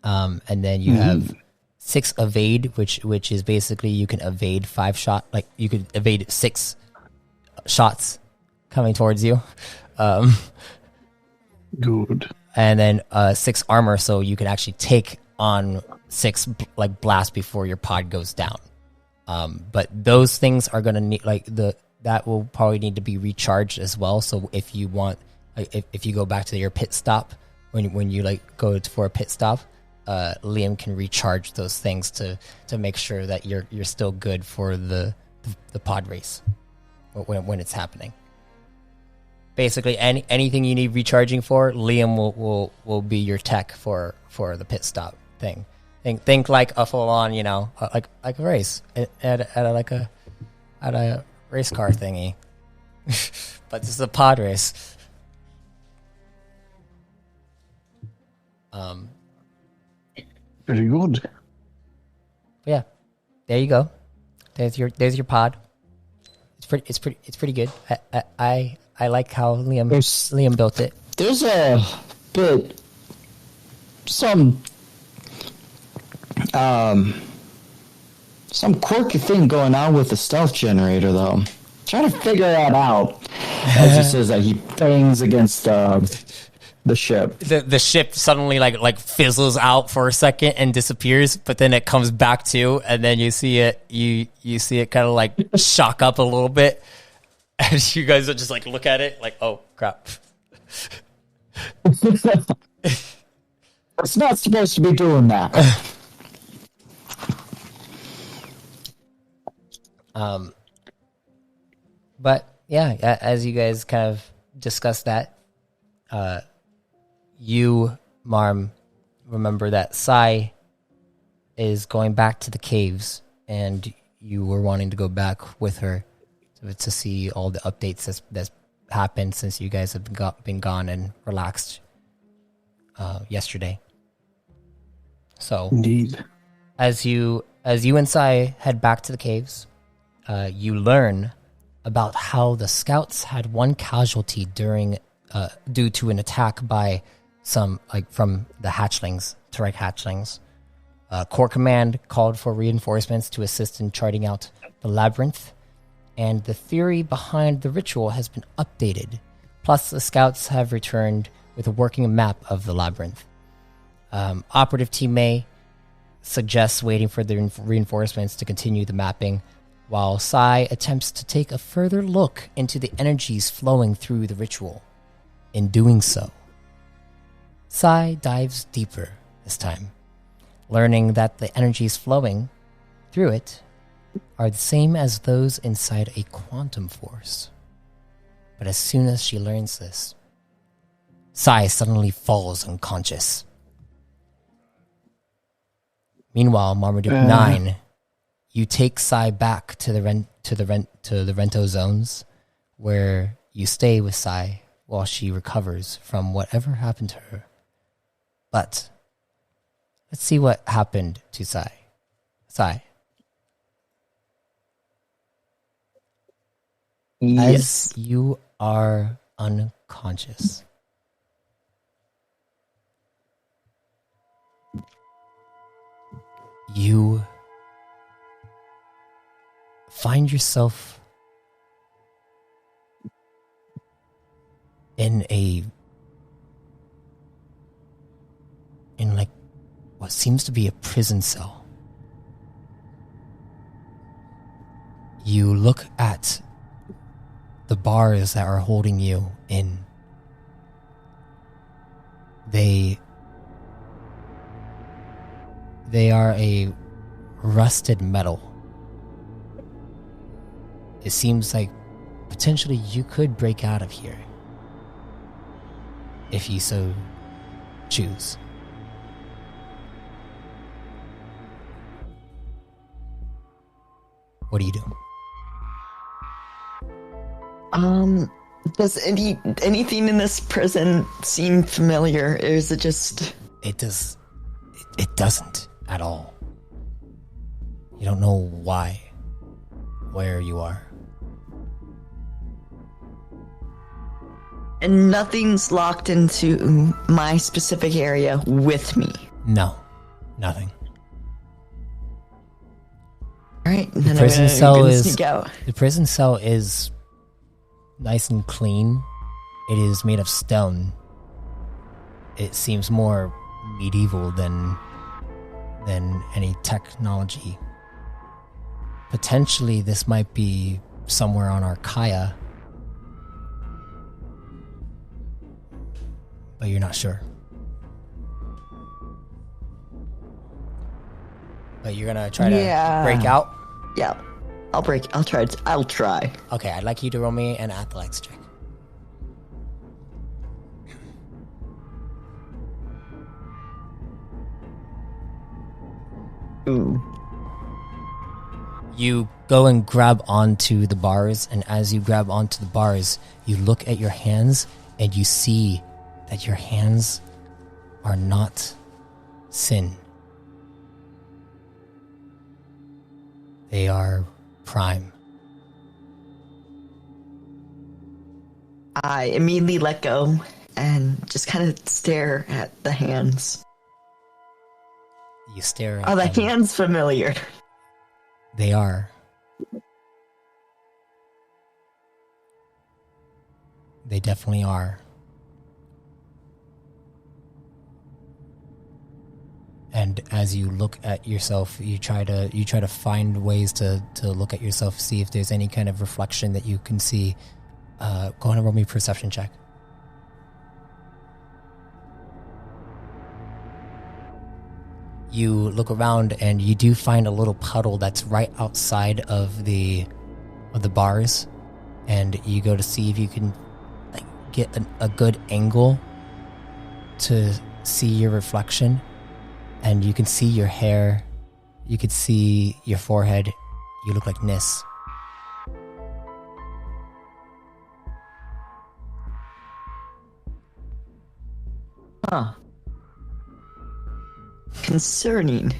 And then you have 6 evade, which is basically you can evade 5 shot, like you could evade 6 shots coming towards you. Good. And then 6 armor, so you can actually take on 6 like blasts before your pod goes down. But those things are gonna need that will probably need to be recharged as well. So if you want, if you go back to your pit stop when you like go for a pit stop, Liam can recharge those things to make sure that you're still good for the pod race when it's happening. Basically, anything you need recharging for, Liam will be your tech for the pit stop thing. Think like a full on, like a race at a race car thingy, but this is a pod race. Very good. Yeah, there you go. There's your pod. It's pretty good. I like how Liam built it. There's a bit some quirky thing going on with the stealth generator, though. Trying to figure that out. As he says that he bangs against the ship. The ship suddenly like fizzles out for a second and disappears, but then it comes back to, and then you see it kind of like shock up a little bit, and you guys will just like look at it like, oh crap. It's not supposed to be doing that. But yeah, as you guys kind of discussed that, you, Marm, remember that Sai is going back to the caves, and you were wanting to go back with her to see all the updates that's happened since you guys have been gone and relaxed yesterday. So, Indeed. as you and Sai head back to the caves, you learn about how the scouts had one casualty due to an attack by from the hatchlings, turrike hatchlings. Core Command called for reinforcements to assist in charting out the labyrinth, and the theory behind the ritual has been updated. Plus, the scouts have returned with a working map of the labyrinth. Operative Team A suggests waiting for the reinforcements to continue the mapping, while Sai attempts to take a further look into the energies flowing through the ritual. In doing so, Sai dives deeper this time, learning that the energies flowing through it are the same as those inside a quantum force. But as soon as she learns this, Sai suddenly falls unconscious. Meanwhile, Marmaduke 9, you take Sai back to the Rento zones, where you stay with Sai while she recovers from whatever happened to her. But let's see what happened to Sai. Sai. Yes. As you are unconscious, you find yourself in like what seems to be a prison cell. You look at the bars that are holding you in. They are a rusted metal. It seems like potentially you could break out of here if you so choose. What do you do? Does anything in this prison seem familiar, or is it just... It doesn't at all. You don't know where you are. And nothing's locked into my specific area with me? No, nothing. Alright, The then prison I'm cell gonna is sneak out. the prison cell is nice and clean. It is made of stone. It seems more medieval than any technology. Potentially, this might be somewhere on Archaea, but you're not sure. But you're gonna try to break out? Yeah. I'll try. Okay, I'd like you to roll me an athletics check. Ooh. You go and grab onto the bars, and as you grab onto the bars, you look at your hands, and you see that your hands are not sin. They are prime. I immediately let go and just kind of stare at the hands. You stare at Are the them. hands familiar? They are. They definitely are. And as you look at yourself, you try to find ways to look at yourself, see if there's any kind of reflection that you can see. Go ahead and roll me a perception check. You look around and you do find a little puddle that's right outside of the bars, and you go to see if you can get a good angle to see your reflection. And you can see your hair, you can see your forehead. You look like Nis. Huh. Concerning.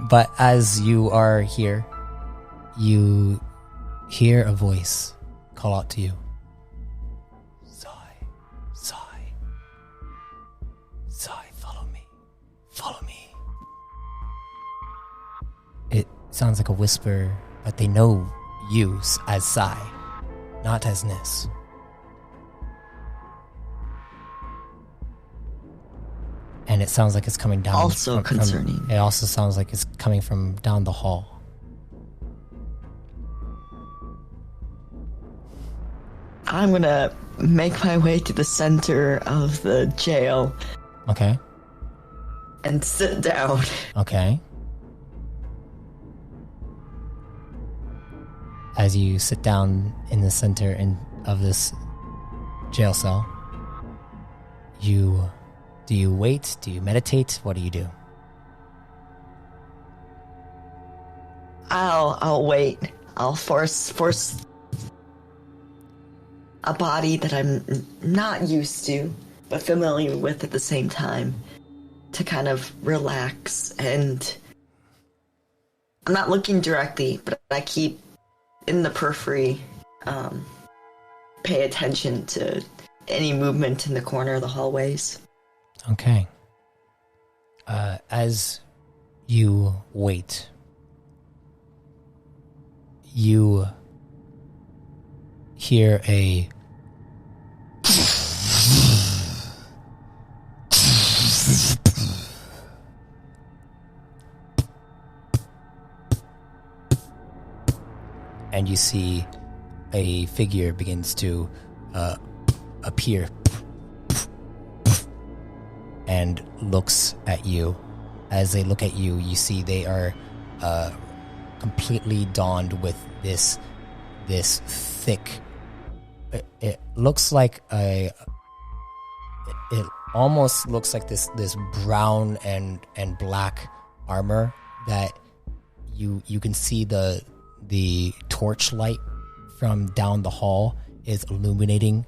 But as you are here, you hear a voice call out to you. Sai, Sai, Sai, follow me, follow me. It sounds like a whisper, but they know you as Sai, not as Nis. And it sounds like it's coming down. Also concerning. It also sounds like it's coming from down the hall. I'm gonna make my way to the center of the jail Okay. and sit down. Okay. As you sit down in the center of this jail cell, do you wait? Do you meditate? What do you do? I'll wait. I'll force a body that I'm not used to, but familiar with at the same time, to kind of relax. And I'm not looking directly, but I keep in the periphery, pay attention to any movement in the corner of the hallways. Okay. As you wait, you hear a and you see a figure begins to appear and looks at you. As they look at you, you see they are completely donned with this thick. It looks like it almost looks like this brown and black armor that you can see the torchlight from down the hall is illuminating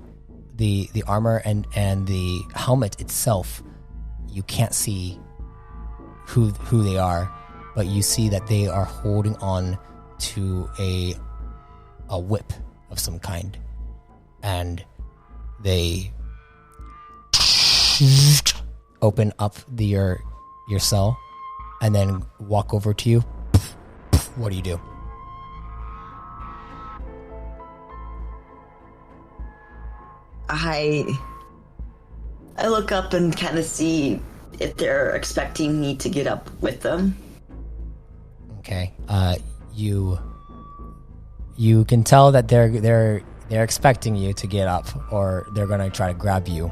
the armor and the helmet itself. You can't see who they are, but you see that they are holding on to a whip of some kind, and they open up your cell and then walk over to you. What do you do? I look up and kind of see if they're expecting me to get up with them. Okay. You can tell that they're expecting you to get up, or they're gonna try to grab you.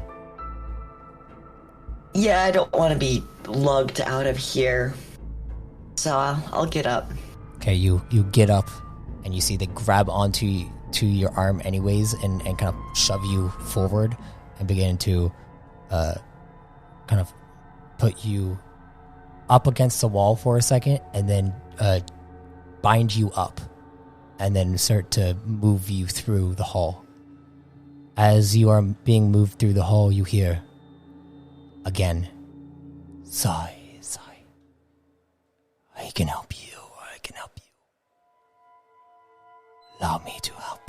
Yeah, I don't want to be lugged out of here, so I'll get up. Okay, you get up, and you see they grab onto your arm anyways, and kind of shove you forward, and begin to kind of put you up against the wall for a second, and then bind you up, and then start to move you through the hall. As you are being moved through the hall, you hear again, Sigh, sigh. I can help you. I can help you. Allow me to help.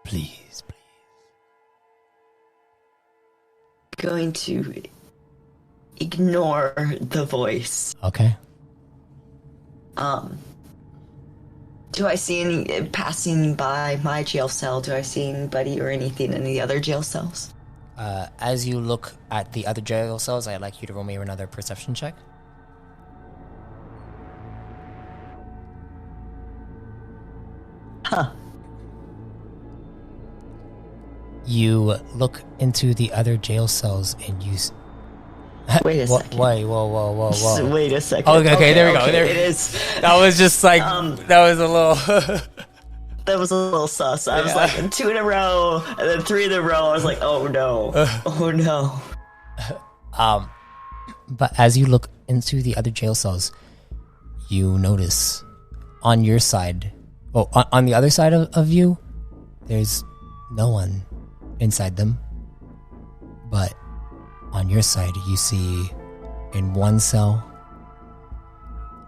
Please, please. Going to ignore the voice. Okay. Do I see any passing by my jail cell? Do I see anybody or anything in the other jail cells? As you look at the other jail cells, I'd like you to roll me another perception check. Huh. You look into the other jail cells and you... Wait a second. Wait, whoa. Wait a second. Okay, there we go. It is. That was just like... that was a little... That was a little sus. I was like 2 in a row, and then 3 in a row. I was like, oh no. Oh no. But as you look into the other jail cells, you notice on your side... Well, on the other side of you, there's no one inside them. But on your side, you see in one cell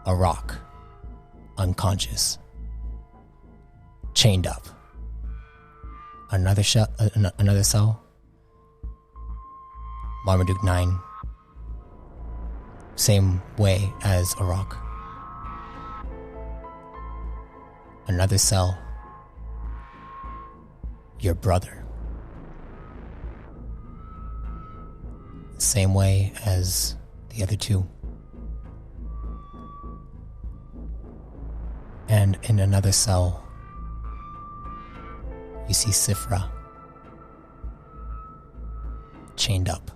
a rock unconscious, chained up. Another cell. Marmaduke 9. Same way as a rock. Another cell. Your brother. Same way as the other two. And in another cell, you see Sifra chained up.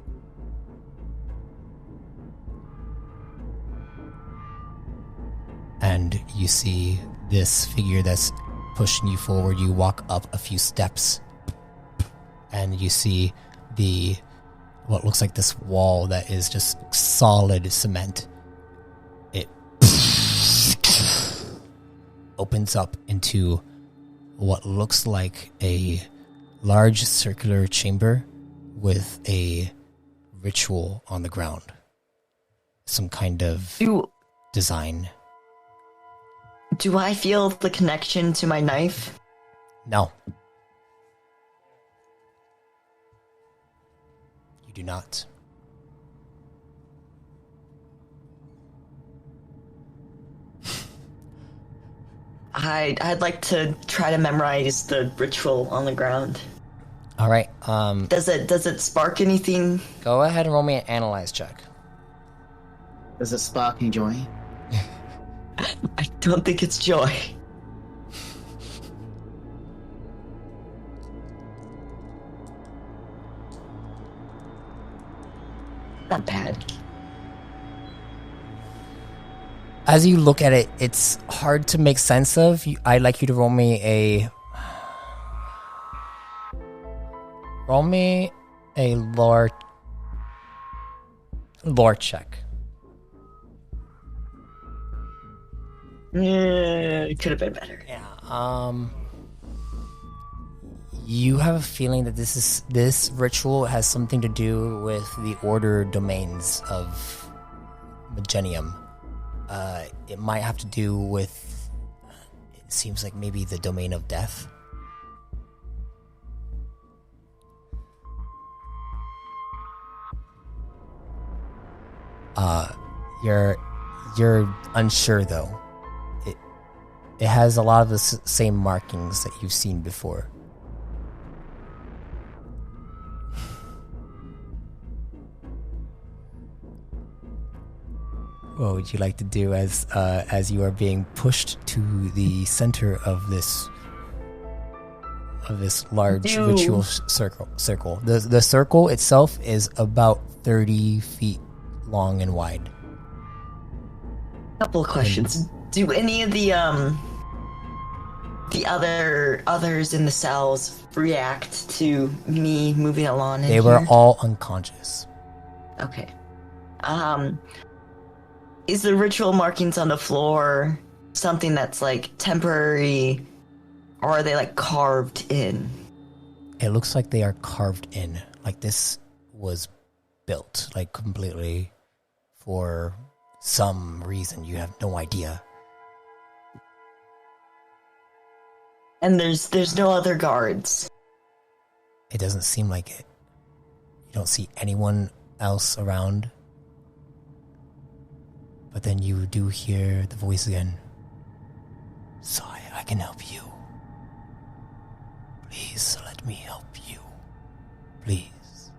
And you see this figure that's pushing you forward. You walk up a few steps and you see what looks like this wall that is just solid cement. It opens up into what looks like a large circular chamber with a ritual on the ground. Some kind of design. Do I feel the connection to my knife? No. You do not. I'd like to try to memorize the ritual on the ground. All right. Does it spark anything? Go ahead and roll me an analyze check. Does it spark any joy? I don't think it's joy. Not bad. As you look at it, it's hard to make sense of. I'd like you to roll me a lore check. Yeah, it could have been better. Yeah. You have a feeling that this ritual has something to do with the order domains of Magenium. It might have to do with, it seems like maybe the domain of death. You're unsure though. It has a lot of the same markings that you've seen before. What would you like to do as you are being pushed to the center of this large ritual circle? The circle itself is about 30 feet long and wide. Couple of questions. Do any of the others in the cells react to me moving along? They were all unconscious. Okay. Is the ritual markings on the floor something that's like temporary, or are they like carved in? It looks like they are carved in. Like this was built like completely for some reason. You have no idea. And there's no other guards. It doesn't seem like it. You don't see anyone else around. But then you do hear the voice again. Sorry, I can help you. Please let me help you. Please.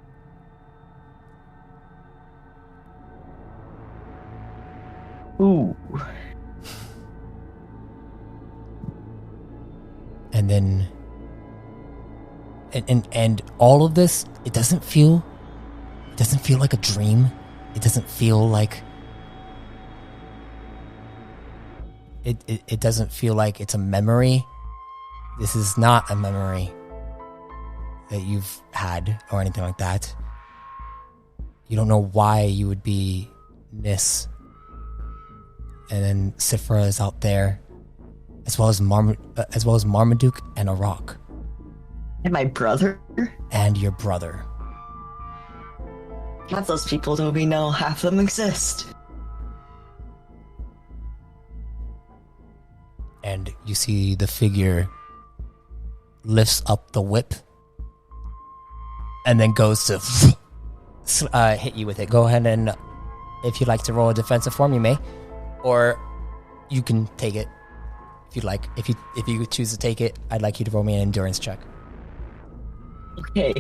Ooh. And then and all of this, it doesn't feel like a dream. It doesn't feel like it doesn't feel like it's a memory. This is not a memory that you've had or anything like that. You don't know why you would be Nis. And then Sifra is out there, as well as Marmaduke and a rock. And my brother? And your brother. Half those people don't we know half of them exist. and you see the figure lifts up the whip and then goes to hit you with it. Go ahead and, if you'd like to roll a defensive form, you may, or you can take it if you'd like. If you choose to take it, I'd like you to roll me an endurance check. Okay.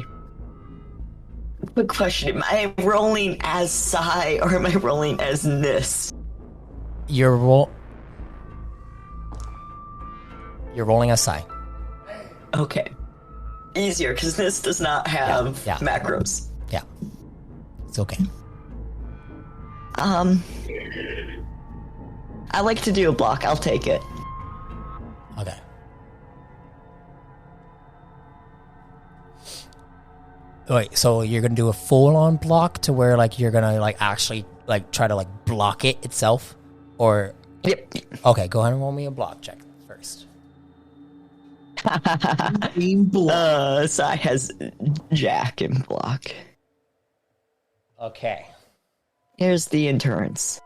Quick question: am I rolling as Sai or am I rolling as Nis? You're rolling a Sai. Okay. Easier, because Nis does not have macros. Yeah. It's okay. I like to do a block. I'll take it. Okay. Wait, so you're gonna do a full-on block to where, like, you're gonna, like, actually, like, try to, like, block it itself? Or... Yep. Okay, go ahead and roll me a block check first. Sai has Jack in block. Okay. Here's the endurance.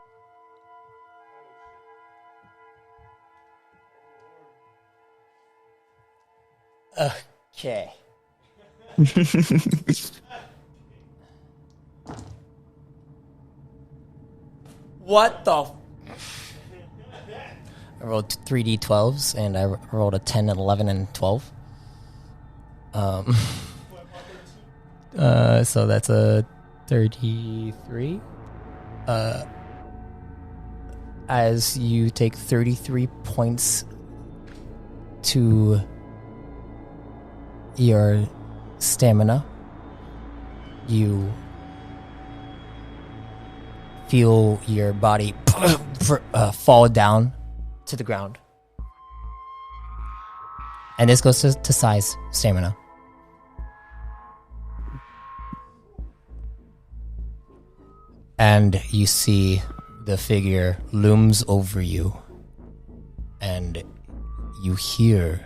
Okay. What the... I rolled 3d12s, and I rolled a 10, 11, and 12. So that's a 33. As you take 33 points to your stamina, you feel your body fall down to the ground. And this goes to Sai's stamina. And you see the figure looms over you, and you hear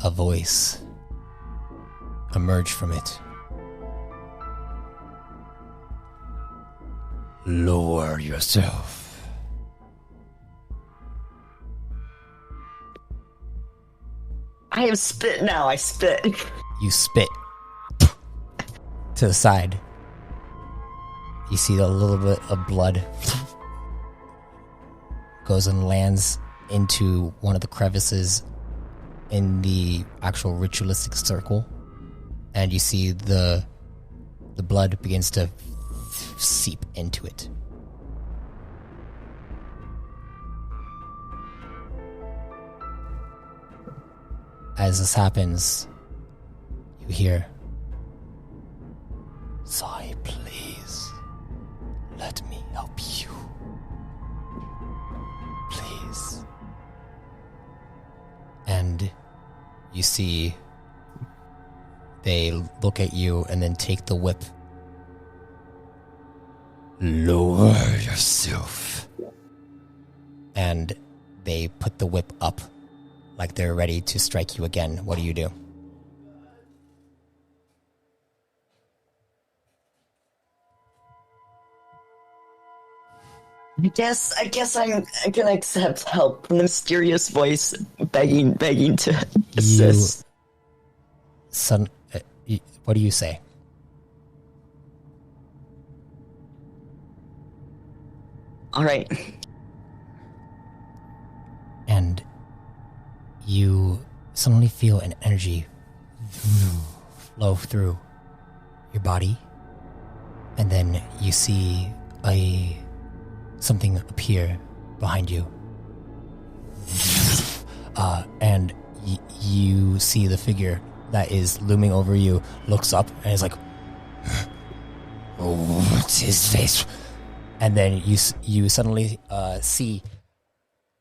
a voice emerge from it. Lower yourself. I have spit now. I spit. You spit to the side. You see a little bit of blood goes and lands into one of the crevices in the actual ritualistic circle, and you see the blood begins to seep into it. As this happens, you hear, "Sai, please, let me help you. Please." And you see they look at you and then take the whip. Lower yourself. And they put the whip up like they're ready to strike you again. What do you do? I guess I'm gonna accept help from the mysterious voice begging to assist. What do you say? All right. And you suddenly feel an energy flow through your body, and then you see something appear behind you, and you see the figure that is looming over you looks up and is like, "What's his face?" And then you suddenly see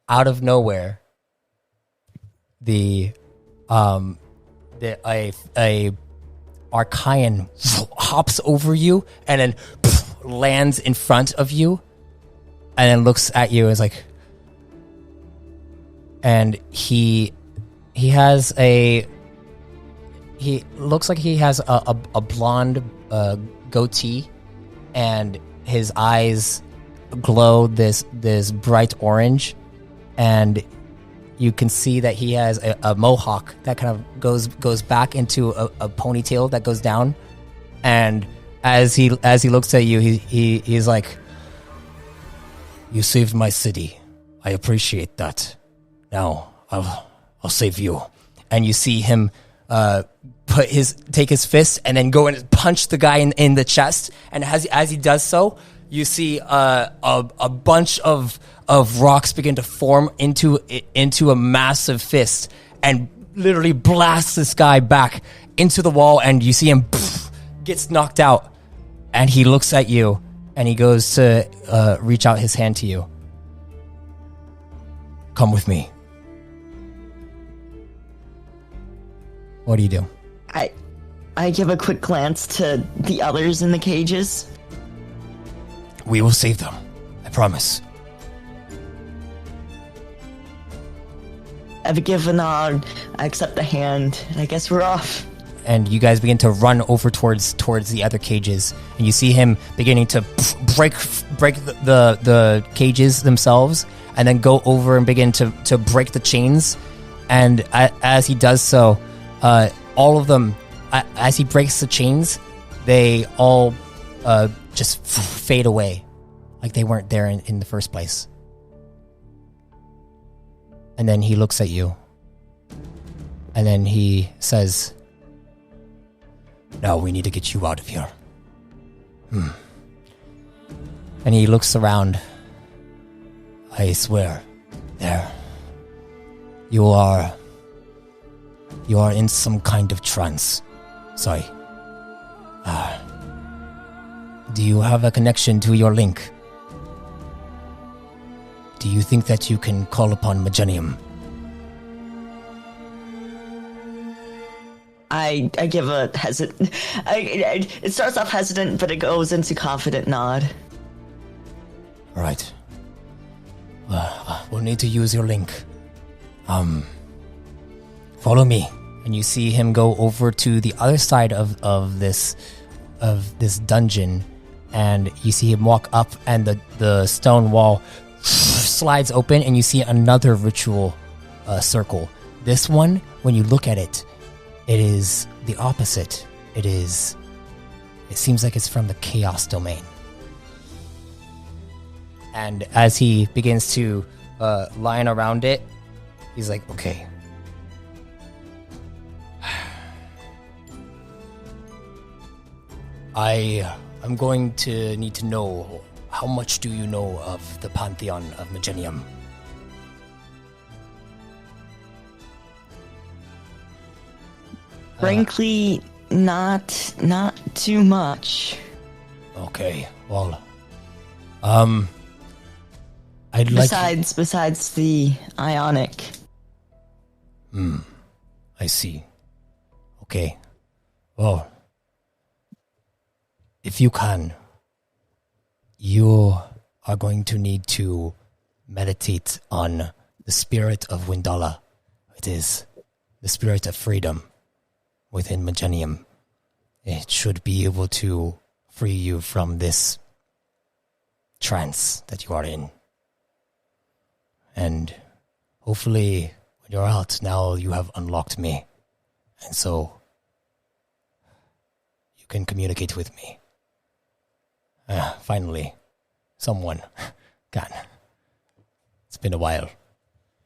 out of nowhere a Archaean hops over you and then lands in front of you, and then looks at you and is like, and he looks like he has a blonde goatee, and his eyes glow this bright orange, and you can see that he has a mohawk that kind of goes back into a ponytail that goes down. And as he looks at you, he's like, "You saved my city. I appreciate that. Now I'll save you." And you see him take his fist and then go and punch the guy in the chest. And as he does so, you see a bunch of rocks begin to form into a massive fist and literally blast this guy back into the wall. And you see him gets knocked out. And he looks at you and he goes to reach out his hand to you. "Come with me." What do you do? I give a quick glance to the others in the cages. "We will save them. I promise." I give a nod. I accept the hand, and I guess we're off. And you guys begin to run over towards the other cages, and you see him beginning to break the cages themselves, and then go over and begin to break the chains. And as he does so, all of them, as he breaks the chains, they all just fade away, like they weren't there in the first place. And then he looks at you, and then he says, "Now we need to get you out of here." And he looks around. "I swear, there, you are in some kind of trance. Sorry. Do you have a connection to your link? Do you think that you can call upon Magenium?" I give a hesitant. It starts off hesitant, but it goes into confident nod. All right. We'll need to use your link. Follow me. And you see him go over to the other side of this dungeon, and you see him walk up, and the stone wall slides open, and you see another ritual circle. This one, when you look at it, it is the opposite. It seems like it's from the chaos domain. And as he begins to line around it, he's like, "Okay. I'm going to need to know, how much do you know of the Pantheon of Magenium?" Frankly, not too much. Okay, well, I'd like... Besides the Ionic. I see. Okay. Well, if you can, you are going to need to meditate on the spirit of Windala. It is the spirit of freedom within Magenium. It should be able to free you from this trance that you are in. And hopefully, when you're out, now you have unlocked me. And so, you can communicate with me. Finally, someone can. It's been a while,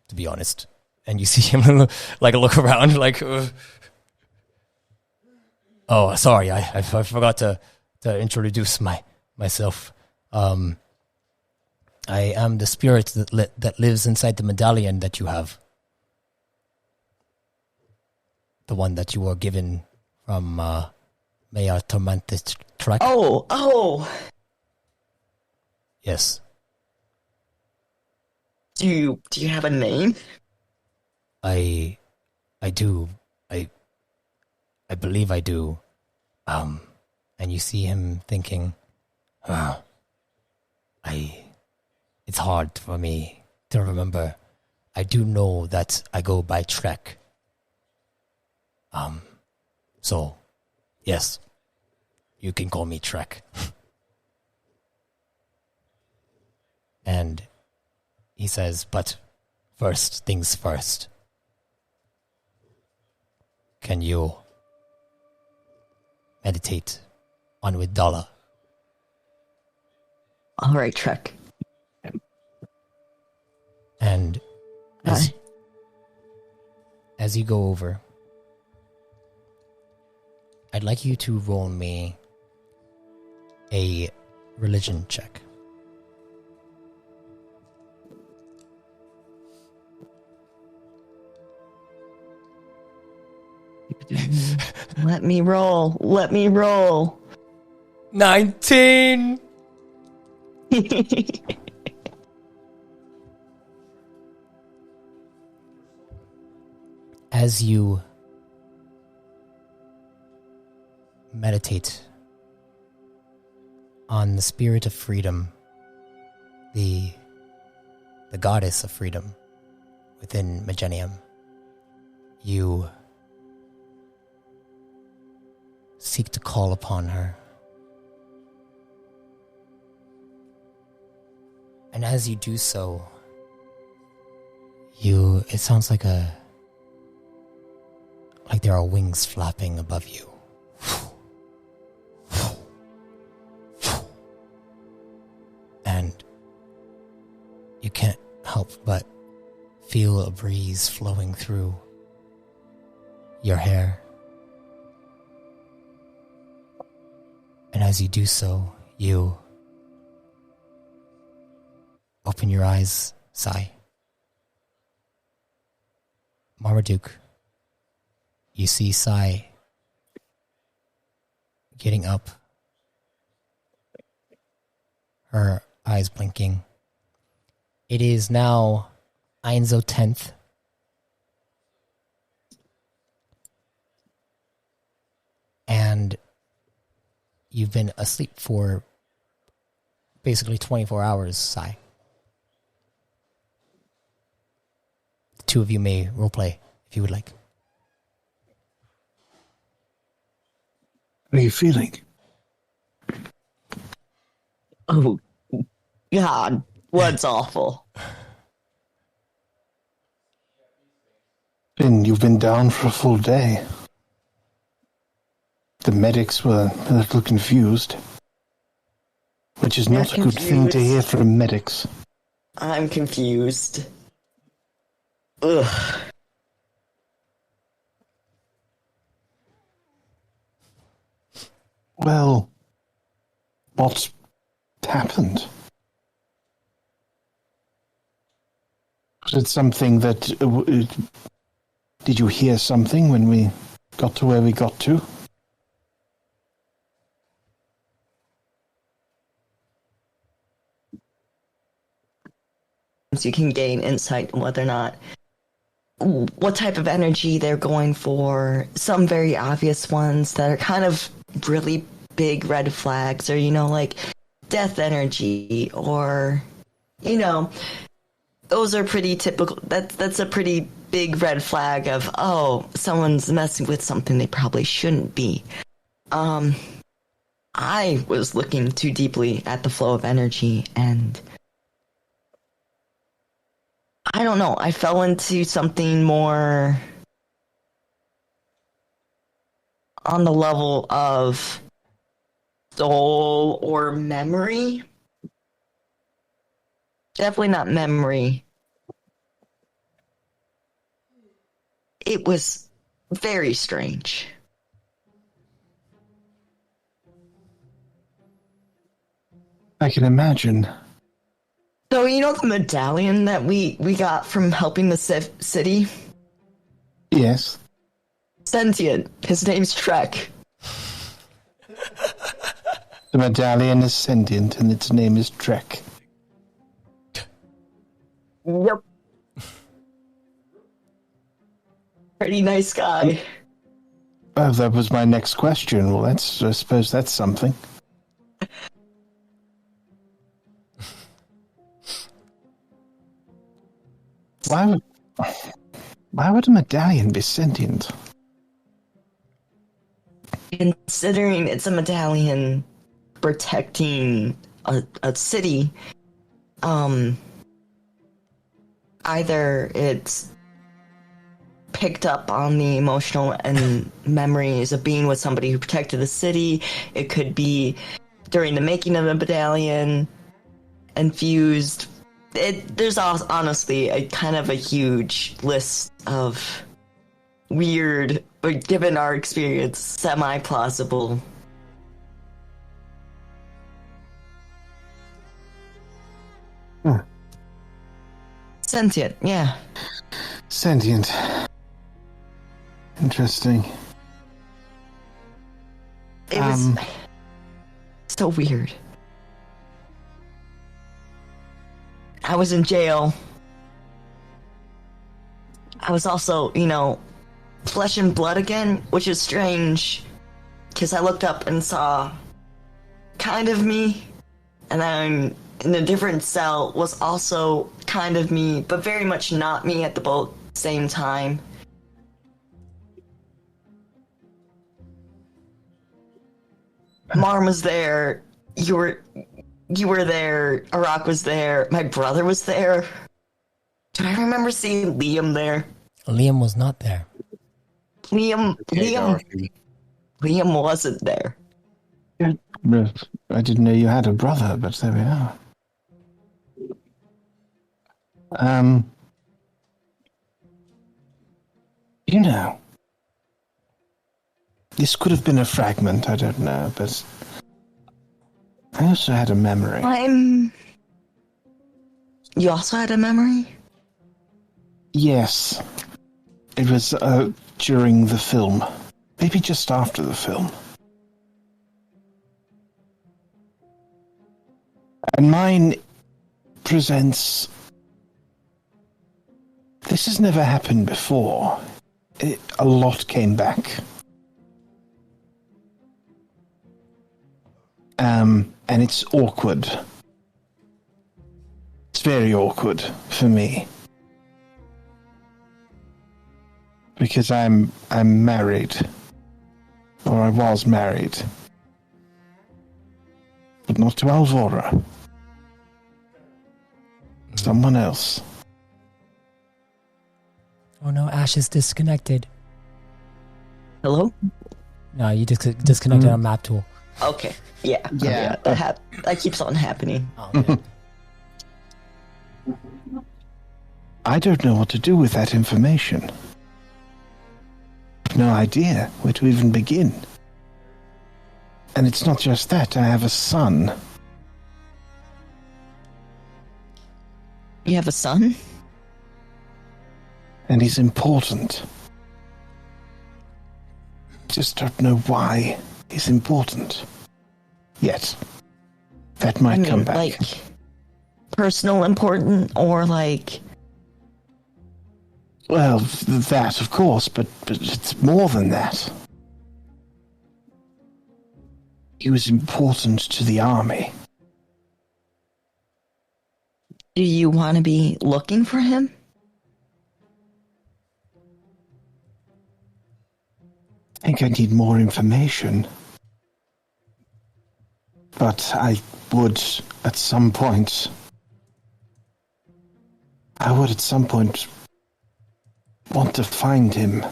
to be honest. And you see him look around like... Oh, sorry, I forgot to introduce myself. I am the spirit that lives inside the medallion that you have. The one that you were given from Mayor Tormented Trek. Oh! Yes. Do you have a name? I do. I believe I do. And you see him thinking, it's hard for me to remember. I do know that I go by Trek. So, yes, you can call me Trek. And he says, but First things first. Can you meditate on with Dala? All right, Trek. And Hi. as you go over, I'd like you to roll me a religion check. Let me roll. Let me roll. 19! As you meditate on the spirit of freedom, the goddess of freedom within Magenium, you seek to call upon her. And as you do so, it sounds like there are wings flapping above you. And you can't help but feel a breeze flowing through your hair. And as you do so, you open your eyes, Sai. Marmaduke, you see Sai getting up, her eyes blinking. It is now Einzo 10th. And you've been asleep for basically 24 hours, Sai. The two of you may roleplay if you would like. How are you feeling? Oh, God. What's awful? You've been down for a full day. The medics were a little confused, which is not a good thing to hear from medics. I'm confused. Ugh. Well, what's happened? Was it something that... did you hear something when we got to where we got to? So you can gain insight on whether or not what type of energy they're going for. Some very obvious ones that are kind of really big red flags, or like death energy, or those are pretty typical. That's a pretty big red flag of, oh, someone's messing with something they probably shouldn't be. I was looking too deeply at the flow of energy, and I don't know, I fell into something more on the level of soul or memory. Definitely not memory. It was very strange. I can imagine. So, the medallion that we got from helping the city? Yes. Sentient. His name's Trek. The medallion is sentient, and its name is Trek. Yep. Pretty nice guy. Oh, that was my next question. Well, I suppose that's something. Why would a medallion be sentient? Considering it's a medallion protecting a city, either it's picked up on the emotional and memories of being with somebody who protected the city. It could be during the making of the medallion, infused. There's honestly a kind of a huge list of weird, but given our experience, semi-plausible. Sentient, yeah. Sentient. Interesting. It was so weird. I was in jail. I was also, flesh and blood again, which is strange, because I looked up and saw kind of me, and then in a different cell was also kind of me, but very much not me at the both same time. Marm was there. You were there. Arak was there. My brother was there. Do I remember seeing Liam there? Liam was not there. Liam wasn't there. I didn't know you had a brother, but there we are. This could have been a fragment, I don't know, but I also had a memory. You also had a memory? Yes. It was during the film. Maybe just after the film. And mine presents... This has never happened before. A lot came back. And it's awkward. It's very awkward for me. Because I'm married. Or I was married. But not to Alvora. Someone else. Oh no, Ash is disconnected. Hello? No, you disconnected on map tool. Okay. Yeah. That keeps on happening. Oh, okay. I don't know what to do with that information. I've no idea where to even begin. And it's not just that, I have a son. You have a son? And he's important. Just don't know why he's important. Yet. That might come back. Like, personal important, or like... Well, that, of course, but it's more than that. He was important to the army. Do you want to be looking for him? I think I need more information. But I would, at some point... want to find him.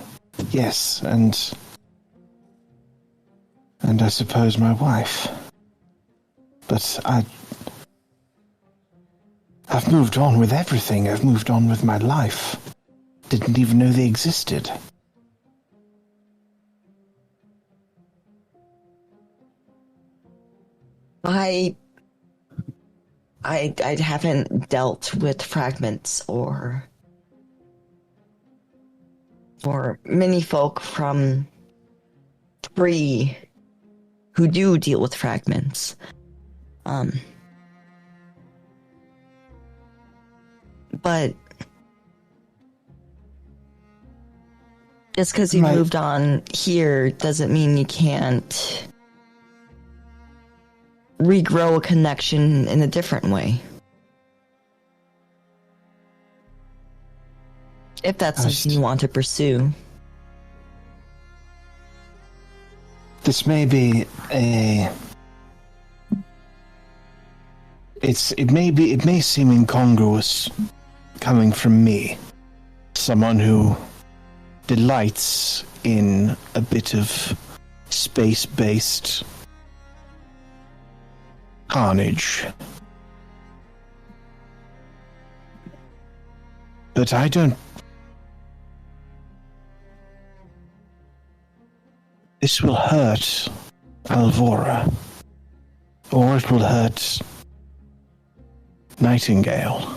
Yes, and I suppose my wife. But I've moved on with everything. I've moved on with my life. Didn't even know they existed. I haven't dealt with fragments or many folk from 3 who do deal with fragments. But just because you moved on here doesn't mean you can't regrow a connection in a different way. If that's something you want to pursue. This may be it may seem incongruous coming from me, someone who delights in a bit of space-based carnage. But I don't... This will hurt Alvora. Or it will hurt Nightingale,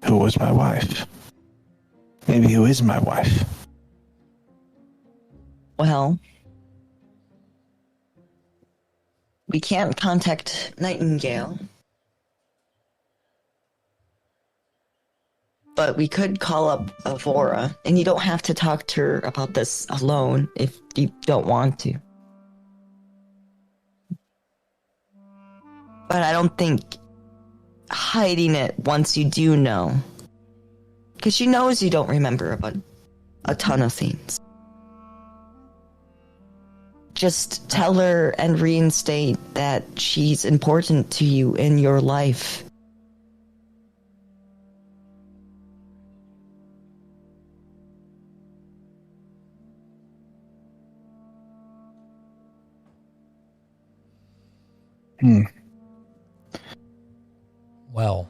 who was my wife. Maybe who is my wife. Well, we can't contact Nightingale. But we could call up Avora, and you don't have to talk to her about this alone if you don't want to. But I don't think hiding it once you do know. Because she knows you don't remember about a ton of things. Just tell her and reinstate that she's important to you in your life. Well.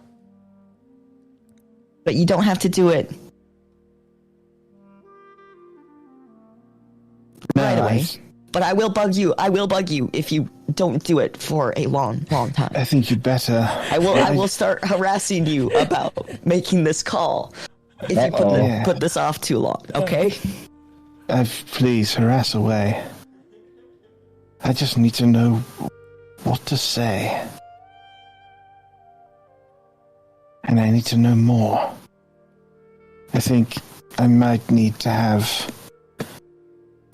But you don't have to do it right away. But I will bug you. I will bug you if you don't do it for a long time. I think you'd better. I will start harassing you about making this call if you put this off too long, okay? Please, harass away. I just need to know what to say. And I need to know more. I think I might need to have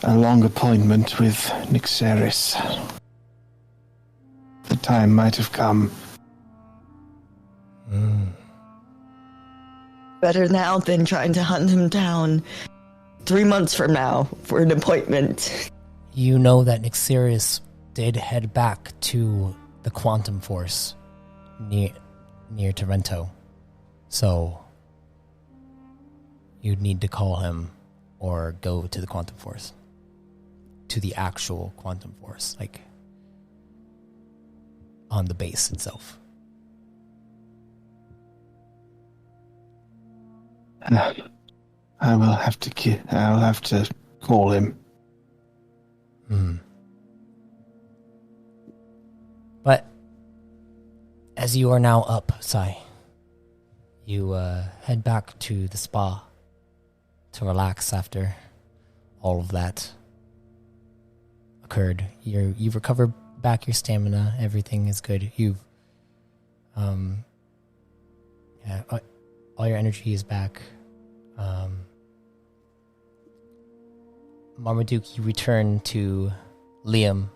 a long appointment with Nyxeris. The time might have come. Better now than trying to hunt him down 3 months from now for an appointment. You know that Nyxeris did head back to the Quantum Force near to Rento. So you'd need to call him or go to the Quantum Force. To the actual Quantum Force, like on the base itself. I will have to call him. But as you are now up, Sai, you head back to the spa to relax after all of that occurred. You've recovered back your stamina. Everything is good. You've all your energy is back. Marmaduke, you return to Liam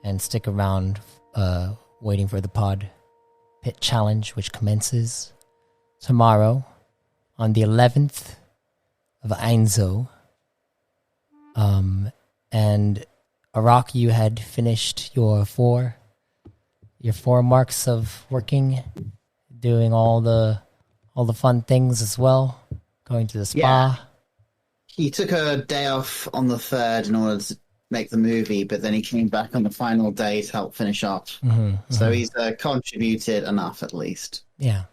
and stick around waiting for the pod pit challenge, which commences tomorrow on the 11th of Ainzo. And Arak, you had finished your four marks of working, doing all the fun things as well, going to the spa. Yeah. He took a day off on the 3rd in order to make the movie, but then he came back on the final day to help finish up. So he's contributed enough, at least. Yeah,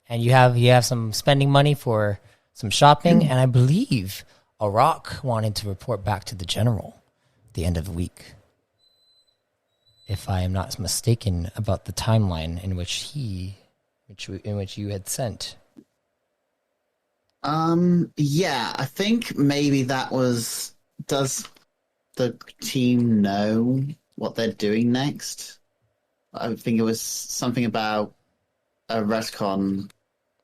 and you have some spending money for some shopping, and I believe Arak wanted to report back to the general at the end of the week, if I am not mistaken about the timeline in which you had sent. Yeah, I think maybe that was... Does the team know what they're doing next? I think it was something about a retcon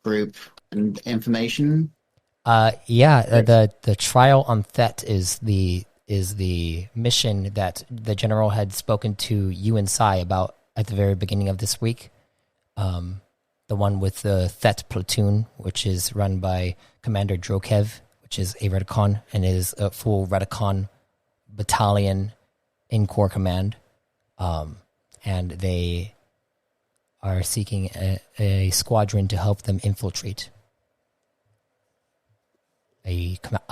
group and information. The trial on Thet is the mission that the general had spoken to you and Sai about at the very beginning of this week. The one with the Thet platoon, which is run by Commander Drokev, which is a retcon and is a full retcon battalion in Corps Command. And they are seeking a squadron to help them infiltrate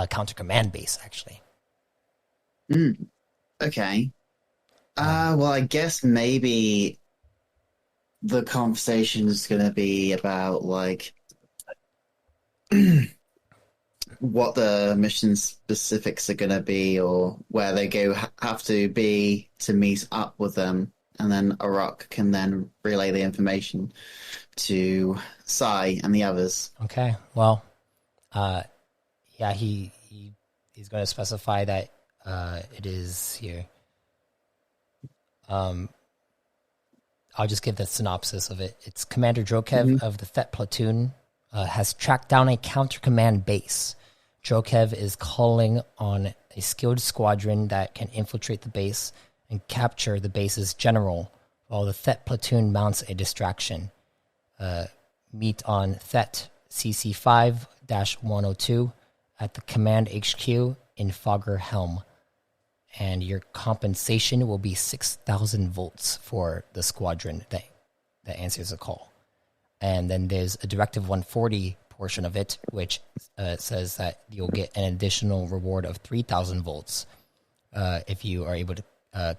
counter command base, actually. Okay. Well, I guess maybe the conversation is going to be about like what the mission specifics are going to be, or where they have to be to meet up with them, and then Arak can then relay the information to Sai and the others. Okay. Well, yeah, he's going to specify that it is here. I'll just give the synopsis of it. It's Commander Drokev of the Thet platoon has tracked down a counter command base. Drokev is calling on a skilled squadron that can infiltrate the base and capture the base's general, while the Thet platoon mounts a distraction. Meet on Thet CC5-102 at the Command HQ in Fogger Helm. And your compensation will be 6,000 volts for the squadron that answers the call. And then there's a Directive 140 portion of it, which says that you'll get an additional reward of 3,000 volts if you are able to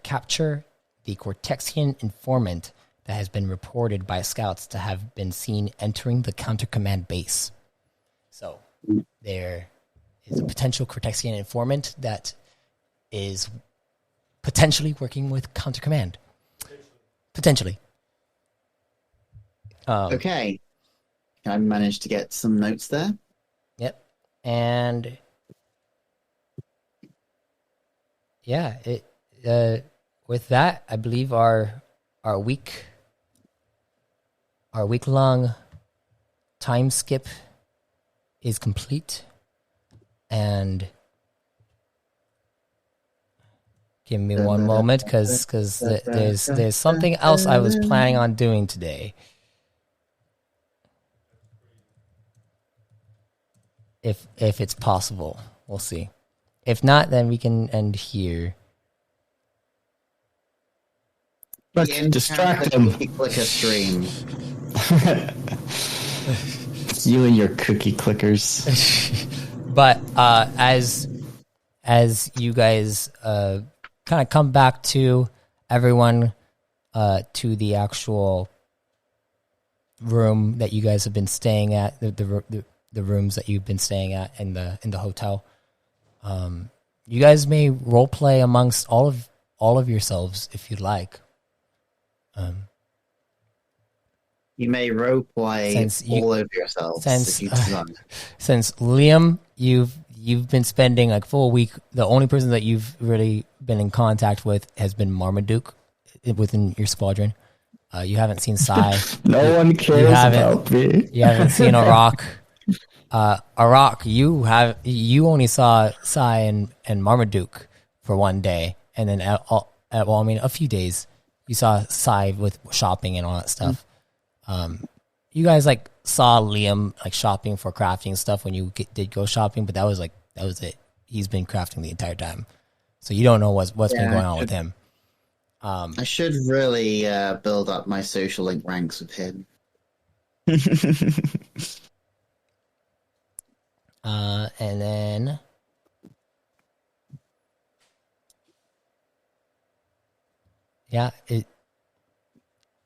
capture the Cortexian informant that has been reported by scouts to have been seen entering the counter command base. So there is a potential Cortexian informant that is potentially working with counter command. Potentially. Okay. I managed to get some notes there. Yep. And yeah, it with that, I believe our week-long time skip is complete. And give me one moment, because there's something else I was planning on doing today. If it's possible, we'll see. If not, then we can end here. Look, distract him. Clicker stream. You and your cookie clickers. But as you guys kind of come back to everyone to the actual room that you guys have been staying at, the rooms that you've been staying at in the hotel, you guys may role play amongst all of yourselves if you'd like. You may roleplay all over yourselves. Since Liam, you've been spending like full week. The only person that you've really been in contact with has been Marmaduke within your squadron. You haven't seen Sai. No one cares about me. You haven't seen Arak. Arak, you only saw Sai and Marmaduke for one day, and then a few days. You saw Sai with shopping and all that stuff. You guys like saw Liam like shopping for crafting stuff when you did go shopping, but that was it. He's been crafting the entire time, so you don't know what's been going on with him. I should really build up my social link ranks with him. And then yeah,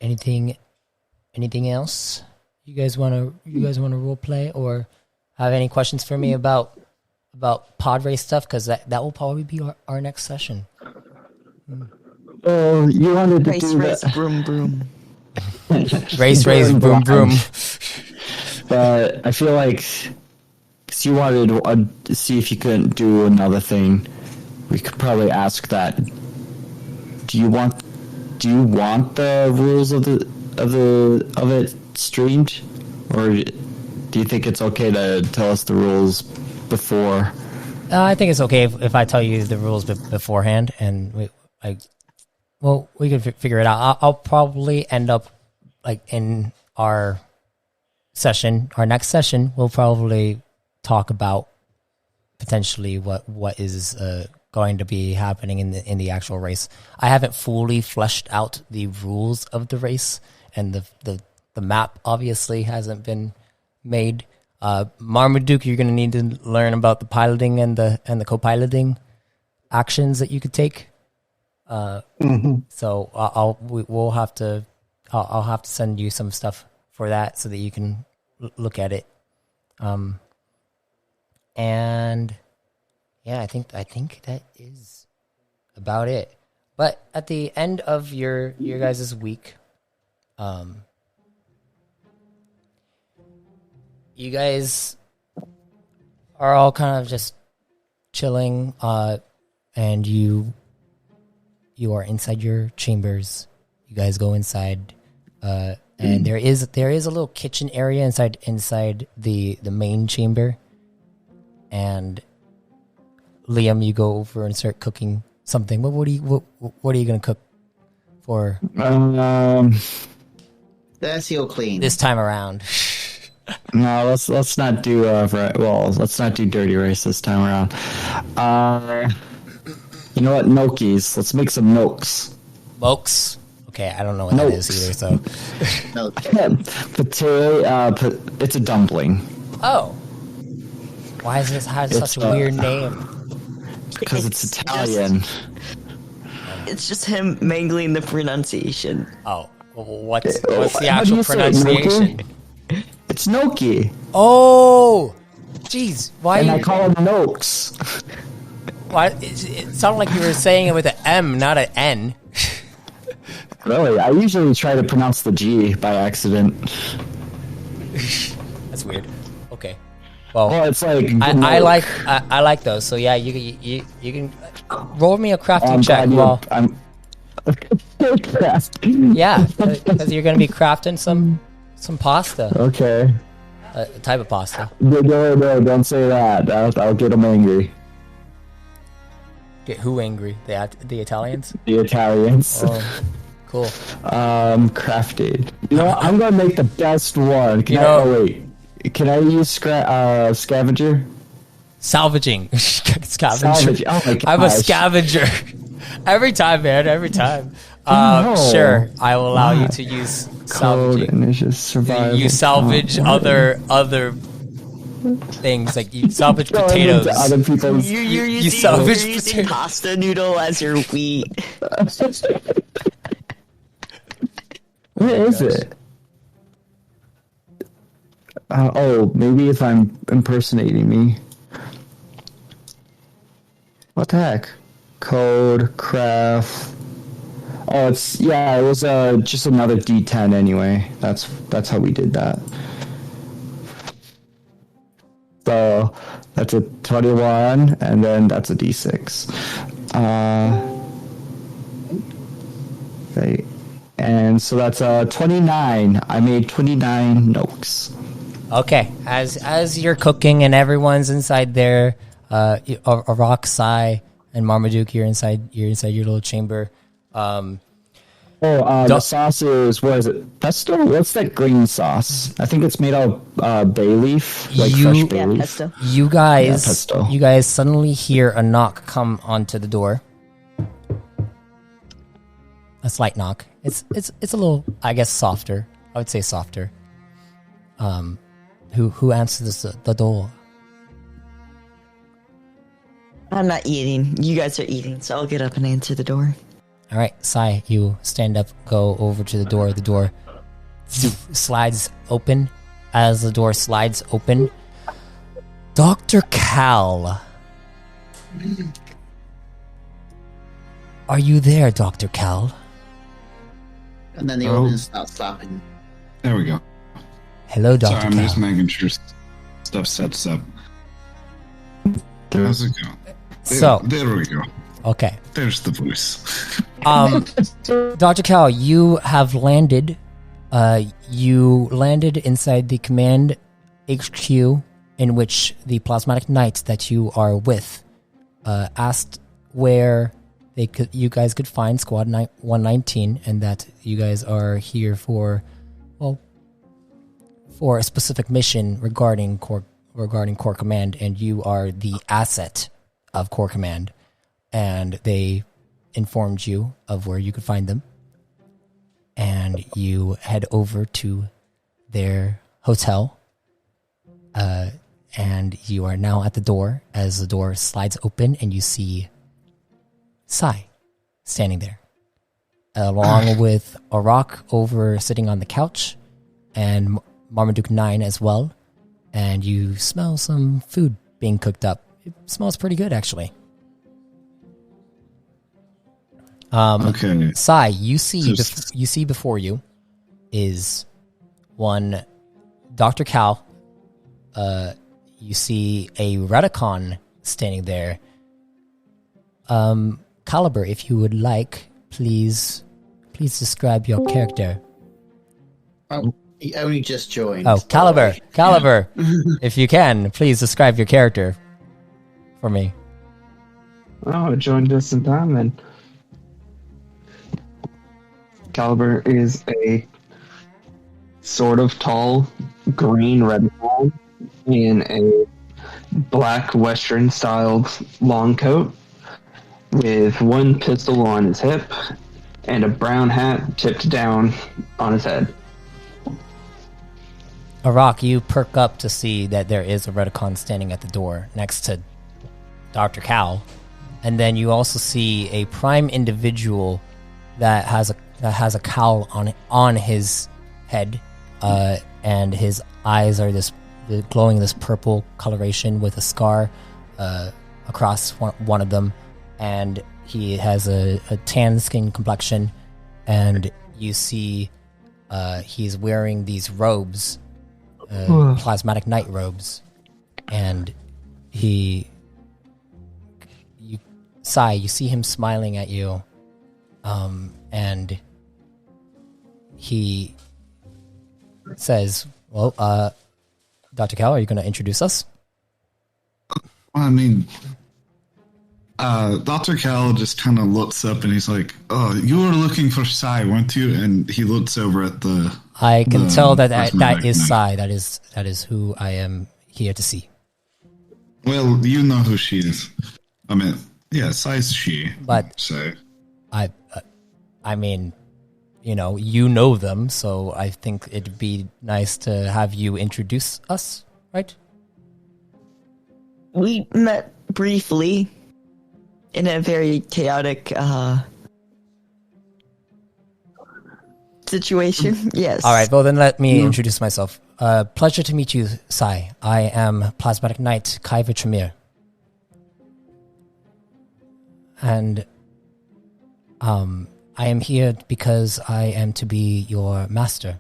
anything else you guys want to role play or have any questions for me about pod race stuff, because that will probably be our next session. Oh, you wanted to Race, broom, broom. race broom broom. But I feel like, because you wanted to see if you couldn't do another thing, we could probably ask that. Do you want the rules of it streamed, or do you think it's okay to tell us the rules before? I think it's okay if I tell you the rules beforehand, and we could figure it out. I'll probably end up like in our next session. We'll probably talk about potentially what is going to be happening in the actual race. I haven't fully fleshed out the rules of the race, and the map obviously hasn't been made. Marmaduke, you're going to need to learn about the piloting and the co-piloting actions that you could take. So I'll have to send you some stuff for that so that you can look at it. And yeah, I think that is about it. But at the end of your guys' week, you guys are all kind of just chilling, and you are inside your chambers. You guys go inside, and there is a little kitchen area inside the main chamber. And Liam, you go over and start cooking something. What are you gonna cook for? Dirty or clean? This time around. No, let's not do let's not do dirty rice this time around. You know what? Gnocchis. Let's make some gnocchis. Mokes? Okay, I don't know what that is either. So, Potato. It's a dumpling. oh, why is this? How is such a weird name? Because it's Italian. It's just him mangling the pronunciation. Oh, what's the How do actual you say pronunciation? gnocchi? It's gnocchi. Oh, jeez, why? And I call them gnocchis. Why? It sounded like you were saying it with an M, not an N. Really? I usually try to pronounce the G by accident. That's weird. Okay. Well, Well, it's like I like those. So yeah, you can roll me a crafting check. Well, I'm yeah, because you're gonna be crafting some pasta, Okay. a type of pasta. No, don't say that. I'll get them angry. Get who angry? The Italians? The Italians. Oh, cool. Crafted. You know what? I'm gonna make the best one. Wait. Can I use scavenger? Salvaging. Scavenger. Salvage. Oh my gosh. I'm a scavenger. Every time, man. Every time. No. Sure, I will allow you to use Code salvaging. and it's just survival. You salvage other things, like you salvage Going potatoes. into other people's. You're You using, salvage you're using potato. pasta noodle as your wheat. What is it? Maybe if I'm impersonating me. What the heck? Code, craft. Oh, it was just another D10 anyway. That's how we did that. So that's a 21, and then that's a D6. Okay. And so that's 29. I made 29 notes. Okay, as you're cooking and everyone's inside there, Roxai and Marmaduke, you're inside your little chamber. The sauce is, what is it? Pesto? What's that green sauce? I think it's made out of bay leaf, like fresh bay leaf. Pesto. You guys, pesto. you guys suddenly hear a knock come onto the door. A slight knock. It's a little, I guess, softer. I would say softer. Who answers the door? I'm not eating. You guys are eating, so I'll get up and answer the door. All right, Sai, you stand up, go over to the door. The door slides open. As the door slides open, Dr. Cal. Are you there, Dr. Cal? And then the audience starts clapping. There we go. Hello, Dr. Sorry, I'm Cal. just making sure stuff sets up. How's it going? There we go. Okay. There's the voice. Dr. Cal, you have landed. You landed inside the command HQ in which the plasmatic knight that you are with asked where you guys could find Squad 119, and that you guys are here for a specific mission regarding Core Command, and you are the asset of Core Command, and they informed you of where you could find them, and you head over to their hotel, And you are now at the door as the door slides open and you see Sai standing there, along with Arak over sitting on the couch and Marmaduke 9 as well. And you smell some food being cooked up. It smells pretty good, actually. Okay. Sai, you see before you is one Dr. Cal. You see a Redicon standing there. Caliber, if you would like, please describe your character. He only just joined. Oh, Caliber, if you can, please describe your character for me. Oh, I joined just in time then. Caliber is a sort of tall green red man in a black western styled long coat with one pistol on his hip and a brown hat tipped down on his head. Arak, you perk up to see that there is a Redicon standing at the door next to Dr. Cal. And then you also see a prime individual that has a cowl on his head, and his eyes are glowing this purple coloration with a scar across one of them, and he has a tan skin complexion, and you see he's wearing these robes, plasmatic night robes, and you see him smiling at you, and he says, well, Dr. Cal, are you going to introduce us? I mean, Dr. Cal just kind of looks up and he's like, "Oh, you were looking for Sai, weren't you?" And he looks over at the. I can tell that is night. Sai. That is who I am here to see. Well, you know who she is. I mean, yeah, Sai's she. But so I mean, you know them, so I think it'd be nice to have you introduce us, right? We met briefly in a very chaotic situation. Yes. All right, well then let me introduce myself. Pleasure to meet you, Sai. I am Plasmatic Knight Kaiva Tremere. And I am here because I am to be your master.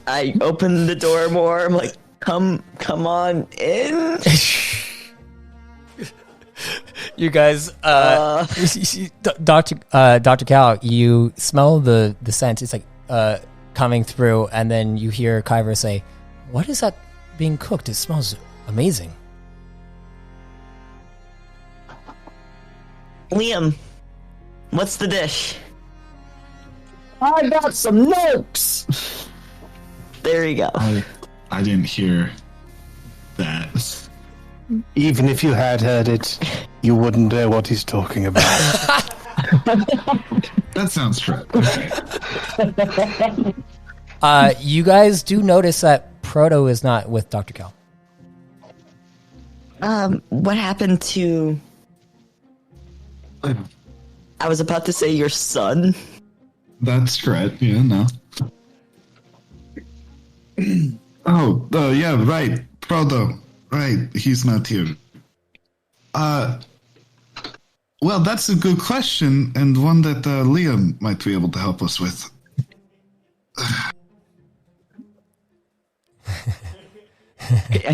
I open the door more. I'm like, come on in. You guys, Dr. Cal, you smell the scent. It's like coming through, and then you hear Kyver say, "What is that being cooked? It smells amazing." Liam, what's the dish? I got some notes. There you go. I didn't hear that. Even if you had heard it, you wouldn't know what he's talking about. That sounds true. Okay. You guys do notice that Proto is not with Dr. Cal. What happened to... I was about to say your son. That's correct. Yeah, no. Yeah, right. Proto. Right, he's not here. Well, that's a good question, and one that Liam might be able to help us with. I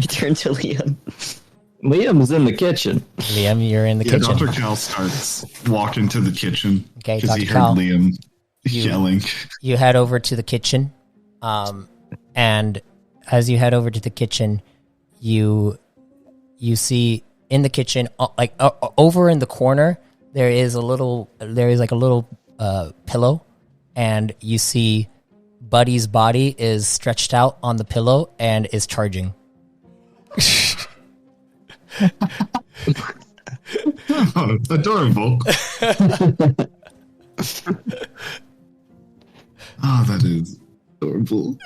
turn to Liam. Liam's in the kitchen. Liam, you're in the kitchen. Dr. Cal starts walking to the kitchen Okay, because he Dr. heard Cal, Liam yelling. You head over to the kitchen, and as you head over to the kitchen, you see in the kitchen, over in the corner, there is a little pillow, and you see Buddy's body is stretched out on the pillow and is charging. Oh, adorable. Oh, that is adorable.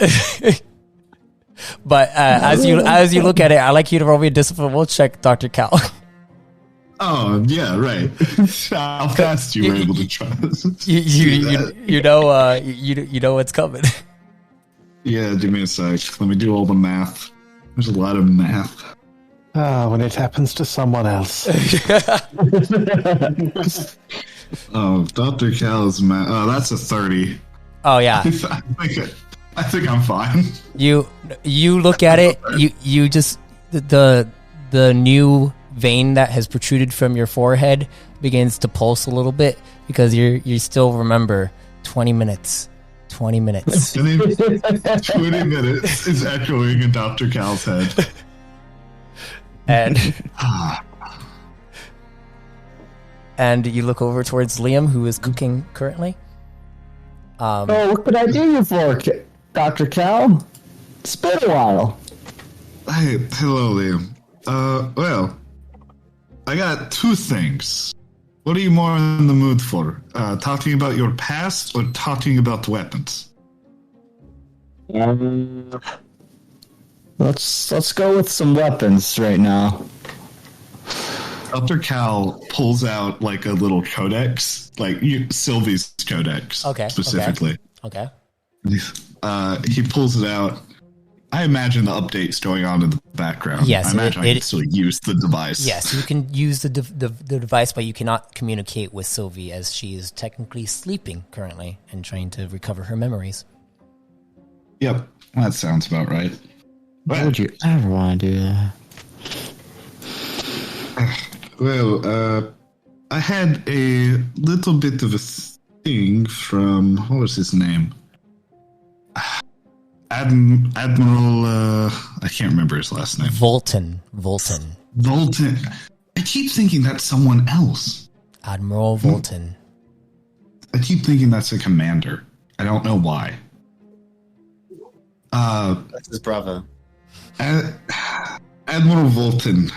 But as you look at it, I'd like you to roll me a discipline. We'll check, Dr. Cal. Oh, yeah, right. How fast you were able to try this. You know what's coming. Yeah, give me a sec. Let me do all the math. There's a lot of math. When it happens to someone else. Oh, Dr. Cal's math. Oh, that's a 30. Oh yeah. I think I'm fine. You look at it. You just the new vein that has protruded from your forehead begins to pulse a little bit because you still remember 20 minutes. 20 minutes. And then 20 minutes is echoing in Dr. Cal's head. And you look over towards Liam, who is cooking currently. What could I do you for, Dr. Cal? It's been a while. Hey, hello, Liam. Well, I got two things. What are you more in the mood for? Talking about your past or talking about weapons? Let's go with some weapons right now. Dr. Cal pulls out like a little codex, like Sylvie's codex, specifically. Okay. He pulls it out. I imagine the update's going on in the background. Yes, I imagine I can still use the device. Yes, you can use the device, but you cannot communicate with Sylvie as she is technically sleeping currently and trying to recover her memories. Yep, that sounds about right. Why would you ever want to do that? Well, I had a little bit of a thing from, what was his name? Admiral, I can't remember his last name. Volton. I keep thinking that's someone else. Admiral Volton. I keep thinking that's a commander. I don't know why. That's his brother. Admiral Volton.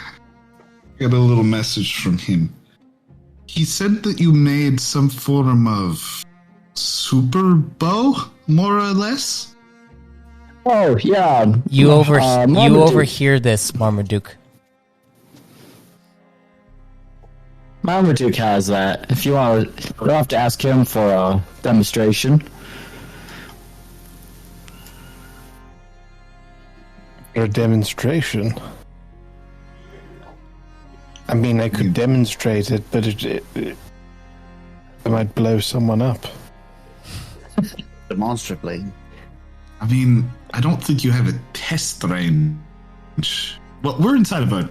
Got a little message from him. He said that you made some form of super bow, more or less. Oh yeah. You overhear this, Marmaduke. Marmaduke has that. If you want, you'll have to ask him for a demonstration. A demonstration? I mean, I could demonstrate it, but it might blow someone up. Demonstrably. I mean, I don't think you have a test range. Well, we're inside of a...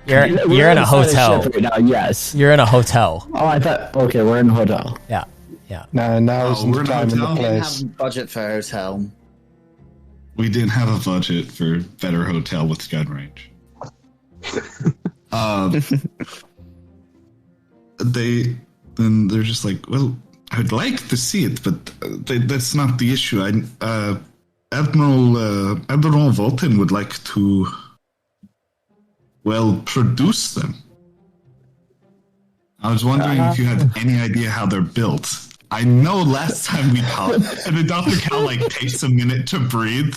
You're in a hotel. Right now, yes. You're in a hotel. Oh, I thought... Okay, we're in a hotel. Yeah. Now isn't the time and the We didn't place. have budget for a hotel. We didn't have a budget for better hotel with gun range. They're just like, well, I would like to see it, but that's not the issue. Admiral Volton would like to, well, produce them. I was wondering if you had any idea how they're built. I know last time we talked, and then Dr. Cal takes a minute to breathe.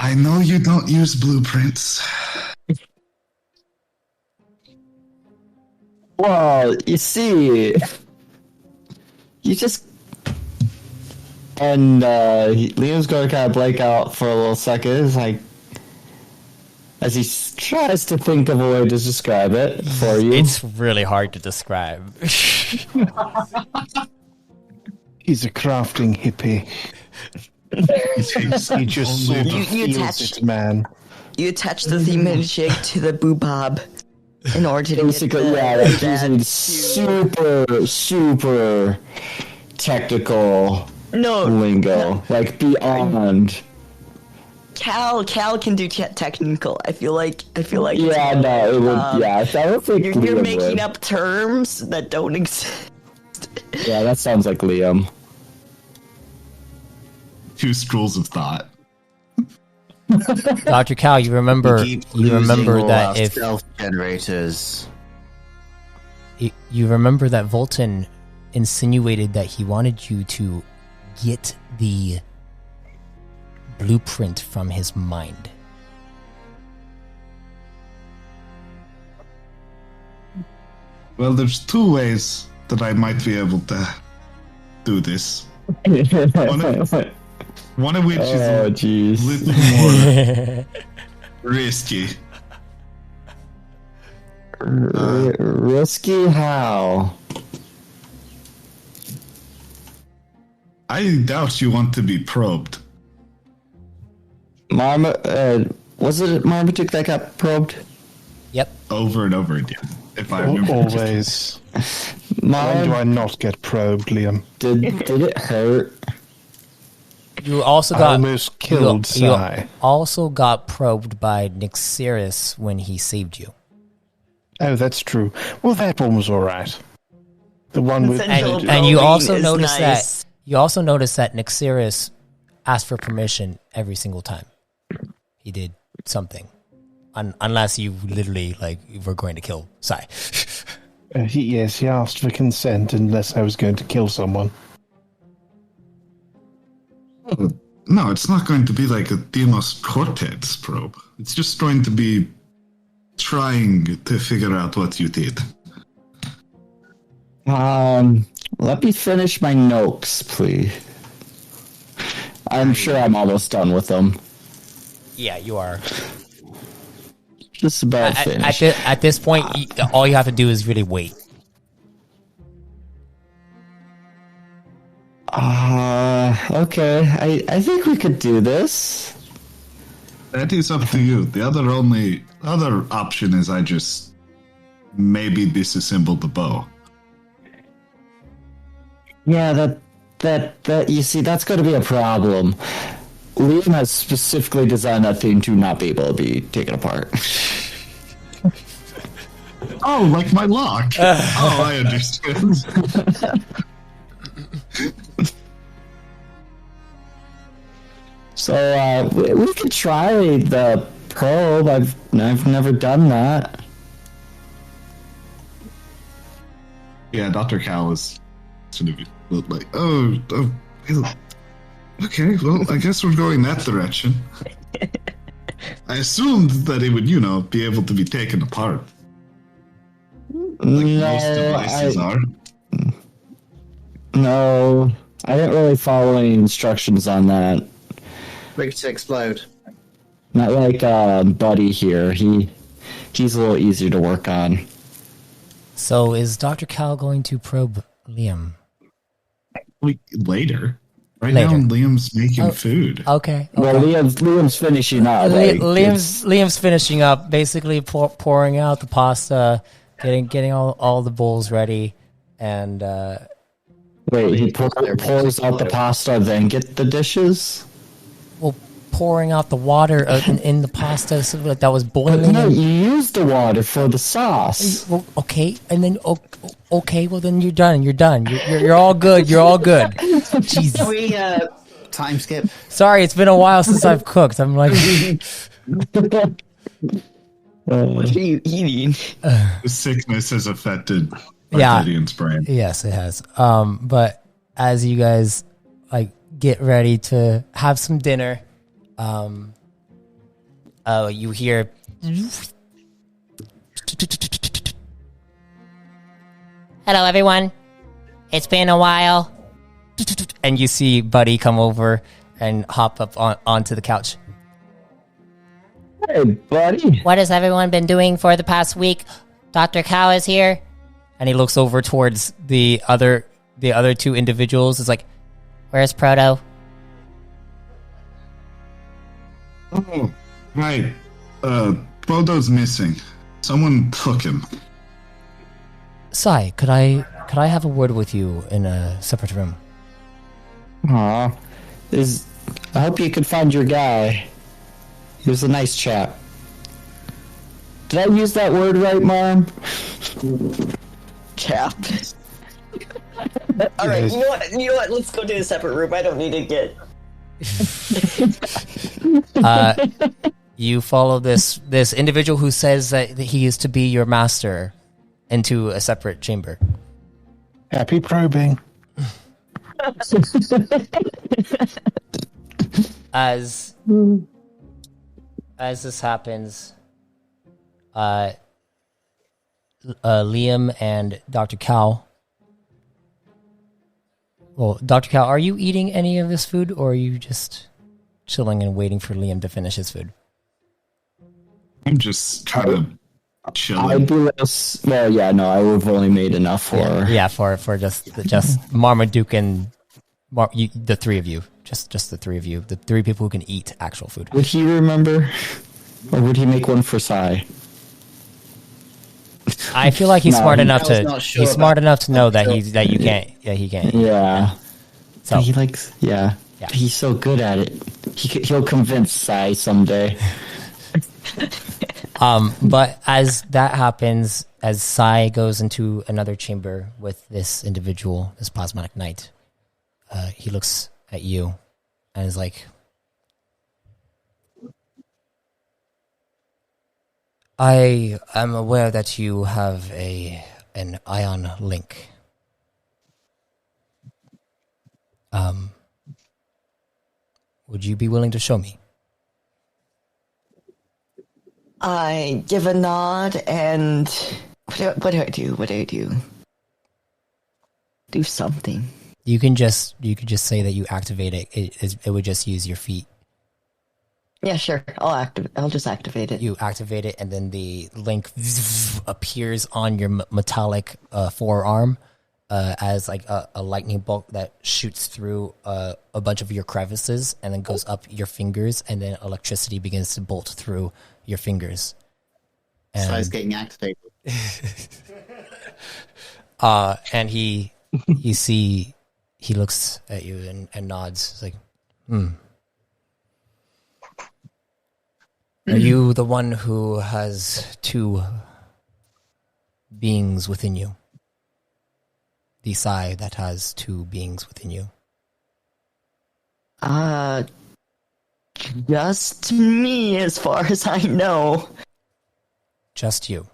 I know you don't use blueprints. Well, you see, you just... And Liam's going to kind of blank out for a little second. It's like, as he tries to think of a way to describe it for you. It's really hard to describe. He's a crafting hippie. He just sort of feels it, man. You attach the thingamajig to the boobob in order to Basically, get like using super technical lingo, like beyond. Cal can do technical. I feel like. Yeah, no, it would. I don't think you're Liam making would. up terms that don't exist. Yeah, that sounds like Liam. 2 schools of thought. Dr. Cal, you remember that if stealth generators. you remember that Volton insinuated that he wanted you to get the blueprint from his mind. Well, there's two ways that I might be able to do this. One of which is a little more risky. Risky how? I doubt you want to be probed. Was it Marmaduke that got probed? Yep. Over and over again, if I remember. Always. When do I not get probed, Liam? Did it hurt? You also I got almost killed Sai. You also got probed by Nyxeris when he saved you. Oh, that's true. Well, that one was all right. The one with And you also is noticed nice. that Nyxeris asked for permission every single time he did something, unless you literally were going to kill Sai. he asked for consent unless I was going to kill someone. No, it's not going to be like a Demos Cortex probe. It's just going to be trying to figure out what you did. Let me finish my notes, please. I'm sure I'm almost done with them. Yeah, you are. Just about finished. At this point, all you have to do is really wait. Okay. I think we could do this. That is up to you. The other option is I just maybe disassemble the bow. Yeah, that you see, that's going to be a problem. Liam has specifically designed that thing to not be able to be taken apart. Oh, like my lock. Oh, I understand. So we could try the probe. I've never done that. Yeah, Dr. Cal is sort of like, oh, okay, well, I guess we're going that direction. I assumed that it would, be able to be taken apart. Like most devices are. No, I didn't really follow any instructions on that. Ready to explode. Not like Buddy here. He's a little easier to work on. So is Dr. Cal going to probe Liam? Later. Right Later. now, Liam's making food. Okay. Well, Liam's finishing up. Liam's finishing up, basically pouring out the pasta, getting all the bowls ready, and wait, he pours out the pasta, then get the dishes. well, pouring out the water in the pasta that was boiling. No, you use the water for the sauce. Well, okay, and then okay, well then you're done. You're all good. You're all good. Jesus. Can we time skip? Sorry, it's been a while since I've cooked. I'm like, What are you eating? The sickness has affected Gideon's brain. yes, it has. But as you guys get ready to have some dinner, you hear. Hello, everyone. It's been a while. And you see Buddy come over and hop up onto the couch. Hey, buddy. What has everyone been doing for the past week? Dr. Cow is here. And he looks over towards the other two individuals. It's like, where's Proto? Oh, right. Proto's missing. Someone took him. Sai, could I have a word with you in a separate room? Aw. I hope you could find your guy. He was a nice chap. Did I use that word right, Mom? Cap. All right, you know what? Let's go to a separate room. I don't need to get. You follow this individual who says that he is to be your master into a separate chamber. Happy probing. As this happens, Liam and Dr. Cal. Well, Dr. Cal, are you eating any of this food, or are you just chilling and waiting for Liam to finish his food? I'm just kind of I'd chilling. be less. Well, yeah, no, I would have only made enough for. Yeah, for just Marmaduke and the three of you, just the three of you, the three people who can eat actual food. Would he remember, or would he make one for Sai? I feel like he's No, smart he- enough I was to not sure he's smart about enough to know that that. you can't. Yeah, he can't. Yeah. So He likes. Yeah. Yeah. He's so good at it. He'll convince Sai someday. But as that happens, as Sai goes into another chamber with this individual, this plasmatic knight, he looks at you and is like, I am aware that you have an ion link. Would you be willing to show me? I give a nod and what do I do? What do I do? Do something. You can just say that you activate it. It would just use your feet. Yeah, sure. I'll just activate it. You activate it, and then the link appears on your metallic forearm as like a lightning bolt that shoots through a bunch of your crevices and then goes up your fingers, and then electricity begins to bolt through your fingers. Sai's getting activated. And he looks at you and nods. He's like, Are you the one who has two beings within you? The Sai that has two beings within you? Just me as far as I know. Just you.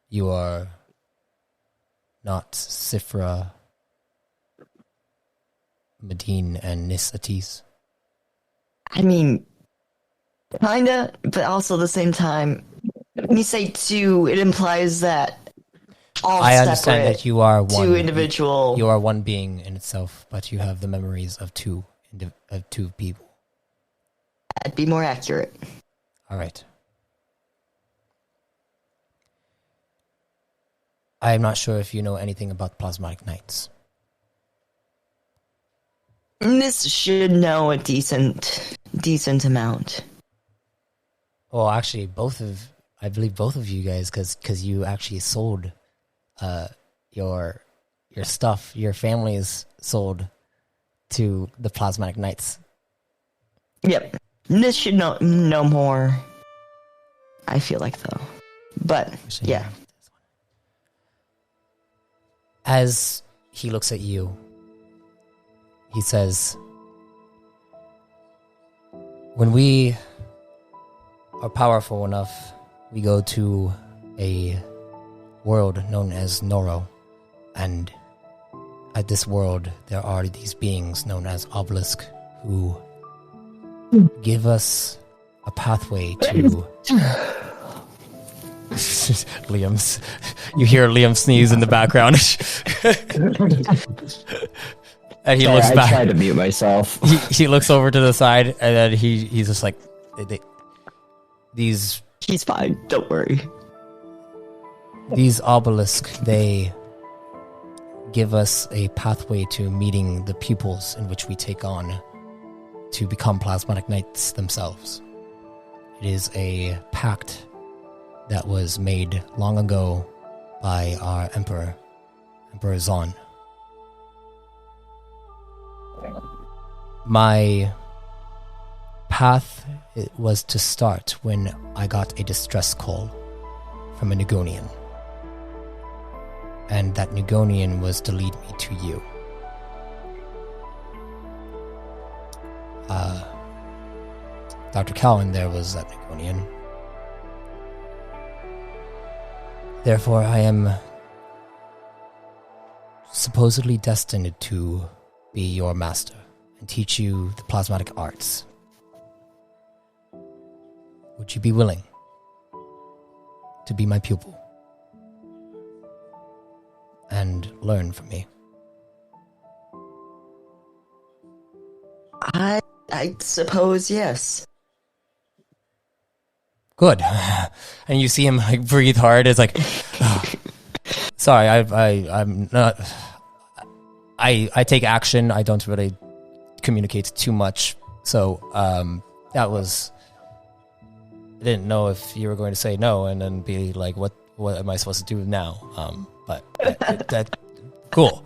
You are not Sifra, Medine, and Nis Atis. I mean, kinda, but also at the same time, when you say two, it implies that all I separate, understand that you are one. two individual. You are one being in itself, but you have the memories of two people. That'd be more accurate. All right. I am not sure if you know anything about plasmatic knights. This should know a decent amount. Well, actually, I believe both of you guys, because you actually sold your stuff, your families sold to the plasmatic knights. Yep. This should know more. I feel like though. But yeah. As he looks at you, he says, when we are powerful enough, we go to a world known as Noro, and at this world there are these beings known as Obelisk who give us a pathway to Liam's. You hear Liam sneeze in the background. And he looks I back. try to mute myself. He looks over to the side, and then he's just like, these He's fine, don't worry. these obelisks, they give us a pathway to meeting the pupils in which we take on to become plasmatic knights themselves. It is a pact that was made long ago by our Emperor Zon. My path was to start when I got a distress call from a Nugonian. And that Nugonian was to lead me to you. Dr. Cowan there was that Niconian. Therefore, I am supposedly destined to be your master and teach you the plasmatic arts. Would you be willing to be my pupil and learn from me? I suppose yes. Good. And you see him like breathe hard. It's like, oh. Sorry, I'm not. I take action. I don't really communicate too much. So that was. I didn't know if you were going to say no and then be like, what am I supposed to do now? But that cool.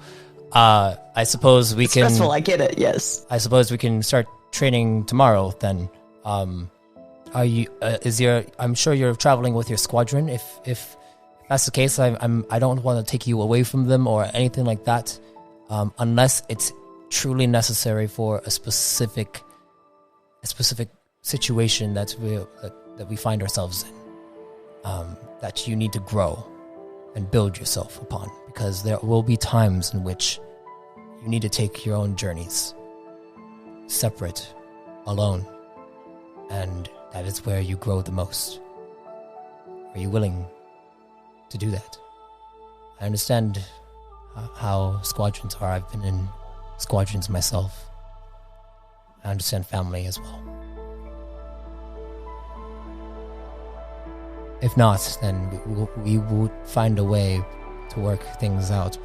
I suppose we can. Stressful. I get it. Yes. I suppose we can start training tomorrow. Then, are you? I'm sure you're traveling with your squadron. If that's the case, I don't want to take you away from them or anything like that, unless it's truly necessary for a specific situation that we find ourselves in. That you need to grow and build yourself upon, because there will be times in which you need to take your own journeys, separate, alone, and that is where you grow the most. Are you willing to do that? I understand how squadrons are. I've been in squadrons myself. I understand family as well. If not, then we would find a way to work things out.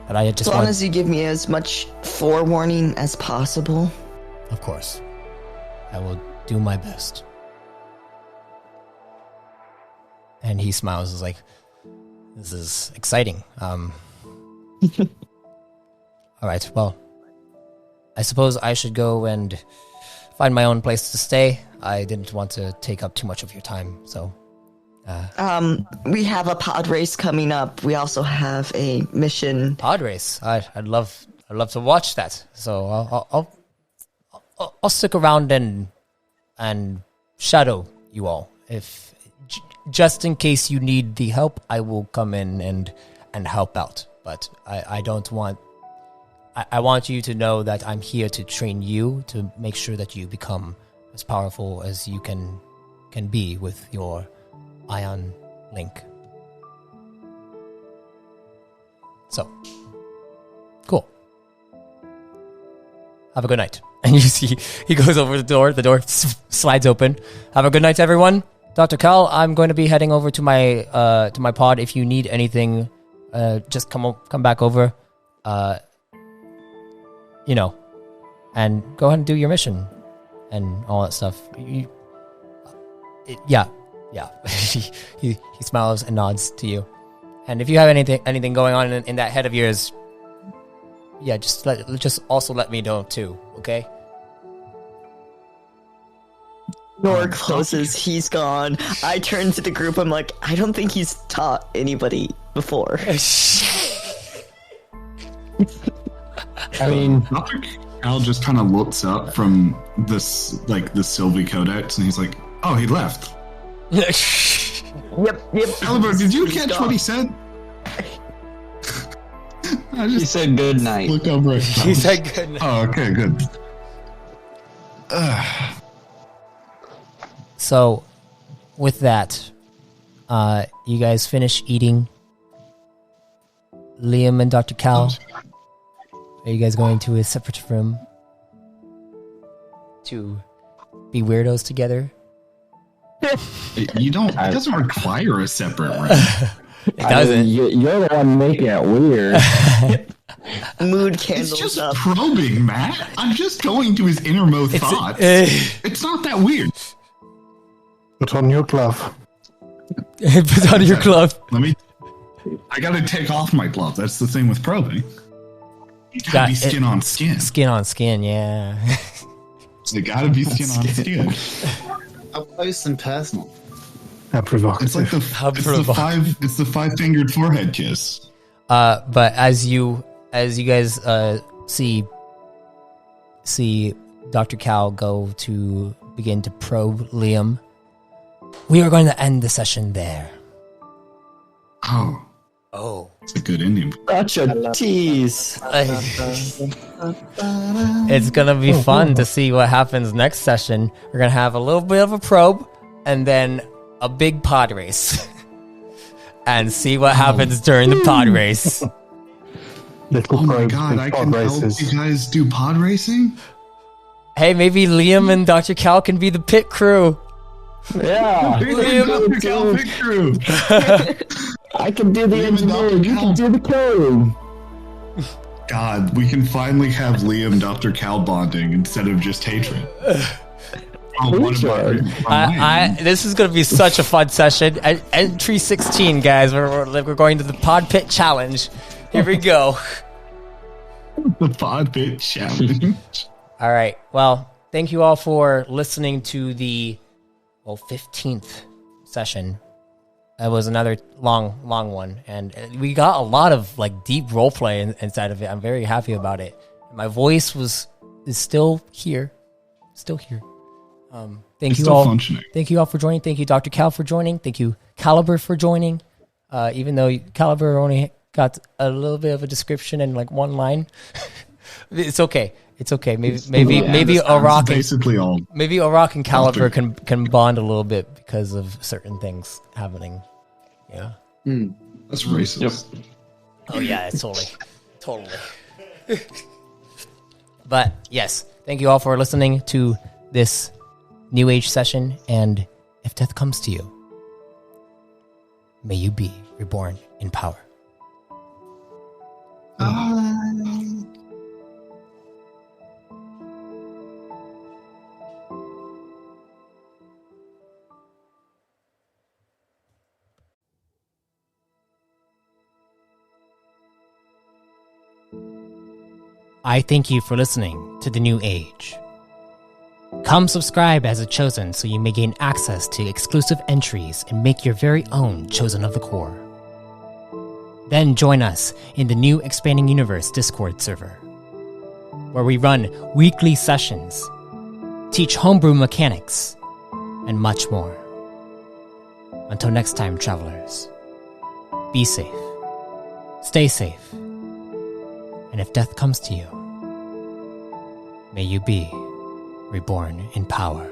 But I just as long as you give me as much forewarning as possible. Of course. I will do my best. And he smiles, is like, this is exciting. All right, well, I suppose I should go and find my own place to stay. I didn't want to take up too much of your time, so. We have a pod race coming up. We also have a mission. Pod race? I'd love to watch that. So I'll stick around and shadow you all. If just in case you need the help, I will come in and help out. But I don't want. I want you to know that I'm here to train you to make sure that you become as powerful as you can be with your ion link. So, cool. Have a good night. And you see, he goes over the door slides open. Have a good night, everyone. Dr. Cal, I'm going to be heading over to my pod. If you need anything, just come back over. And go ahead and do your mission and all that stuff. Yeah. he smiles and nods to you. And if you have anything going on in that head of yours, yeah, just also let me know too, okay? Door closes, he's gone. I turn to the group, I'm like, I don't think he's taught anybody before. I mean, Al just kind of looks up from this, like, the Sylvie Codex, and he's like, oh, he left. Yep. Caliber, did you catch what he said? he said good night. Look over at He said good night. Oh, okay, good. So, with that, you guys finish eating. Liam and Dr. Cal, are you guys going to a separate room to be weirdos together? You don't. It doesn't require a separate room. It doesn't. You're the one making it weird. Mood candles It's just up. probing, Matt. I'm just going to his innermost thoughts. It's not that weird. Put on your glove. Put on your glove. I gotta take off my glove. That's the thing with probing. You gotta be skin on skin. Skin on skin, yeah. They gotta be skin on skin. Up close and personal. How provocative. It's like the five-fingered forehead kiss. But as you guys see see Dr. Cal go to begin to probe Liam. We are going to end the session there. Oh, it's a good ending. Such a tease. It's going to be fun to see what happens next session. We're going to have a little bit of a probe and then a big pod race. And see what happens during the pod race. Oh my god, I can help you guys do pod racing? Hey, maybe Liam and Dr. Cal can be the pit crew. Yeah. Dr. Cal pit crew. I can do the engineering. You can do the code. God, we can finally have Liam Dr. Cal bonding instead of just hatred. This is going to be such a fun session. Entry 16, guys. We're going to the pod pit challenge. Here we go. The pod pit challenge. All right. Well, thank you all for listening to the 15th session. That was another long one, and we got a lot of deep roleplay inside of it. I'm very happy about it. My voice is still here. Thank you all. Functioning. Thank you all for joining. Thank you, Dr. Cal, for joining. Thank you, Caliber, for joining. Even though Caliber only got a little bit of a description and one line, it's okay. It's okay. Maybe Arak and Caliber can bond a little bit because of certain things happening. Yeah. That's racist. Yep. Oh yeah, it's totally. But yes, thank you all for listening to this New Age session, and if death comes to you, may you be reborn in power. I thank you for listening to The New Age. Come subscribe as a Chosen so you may gain access to exclusive entries and make your very own Chosen of the Core. Then join us in the new Expanding Universe Discord server, where we run weekly sessions, teach homebrew mechanics, and much more. Until next time, travelers, be safe, stay safe, and if death comes to you, may you be reborn in power.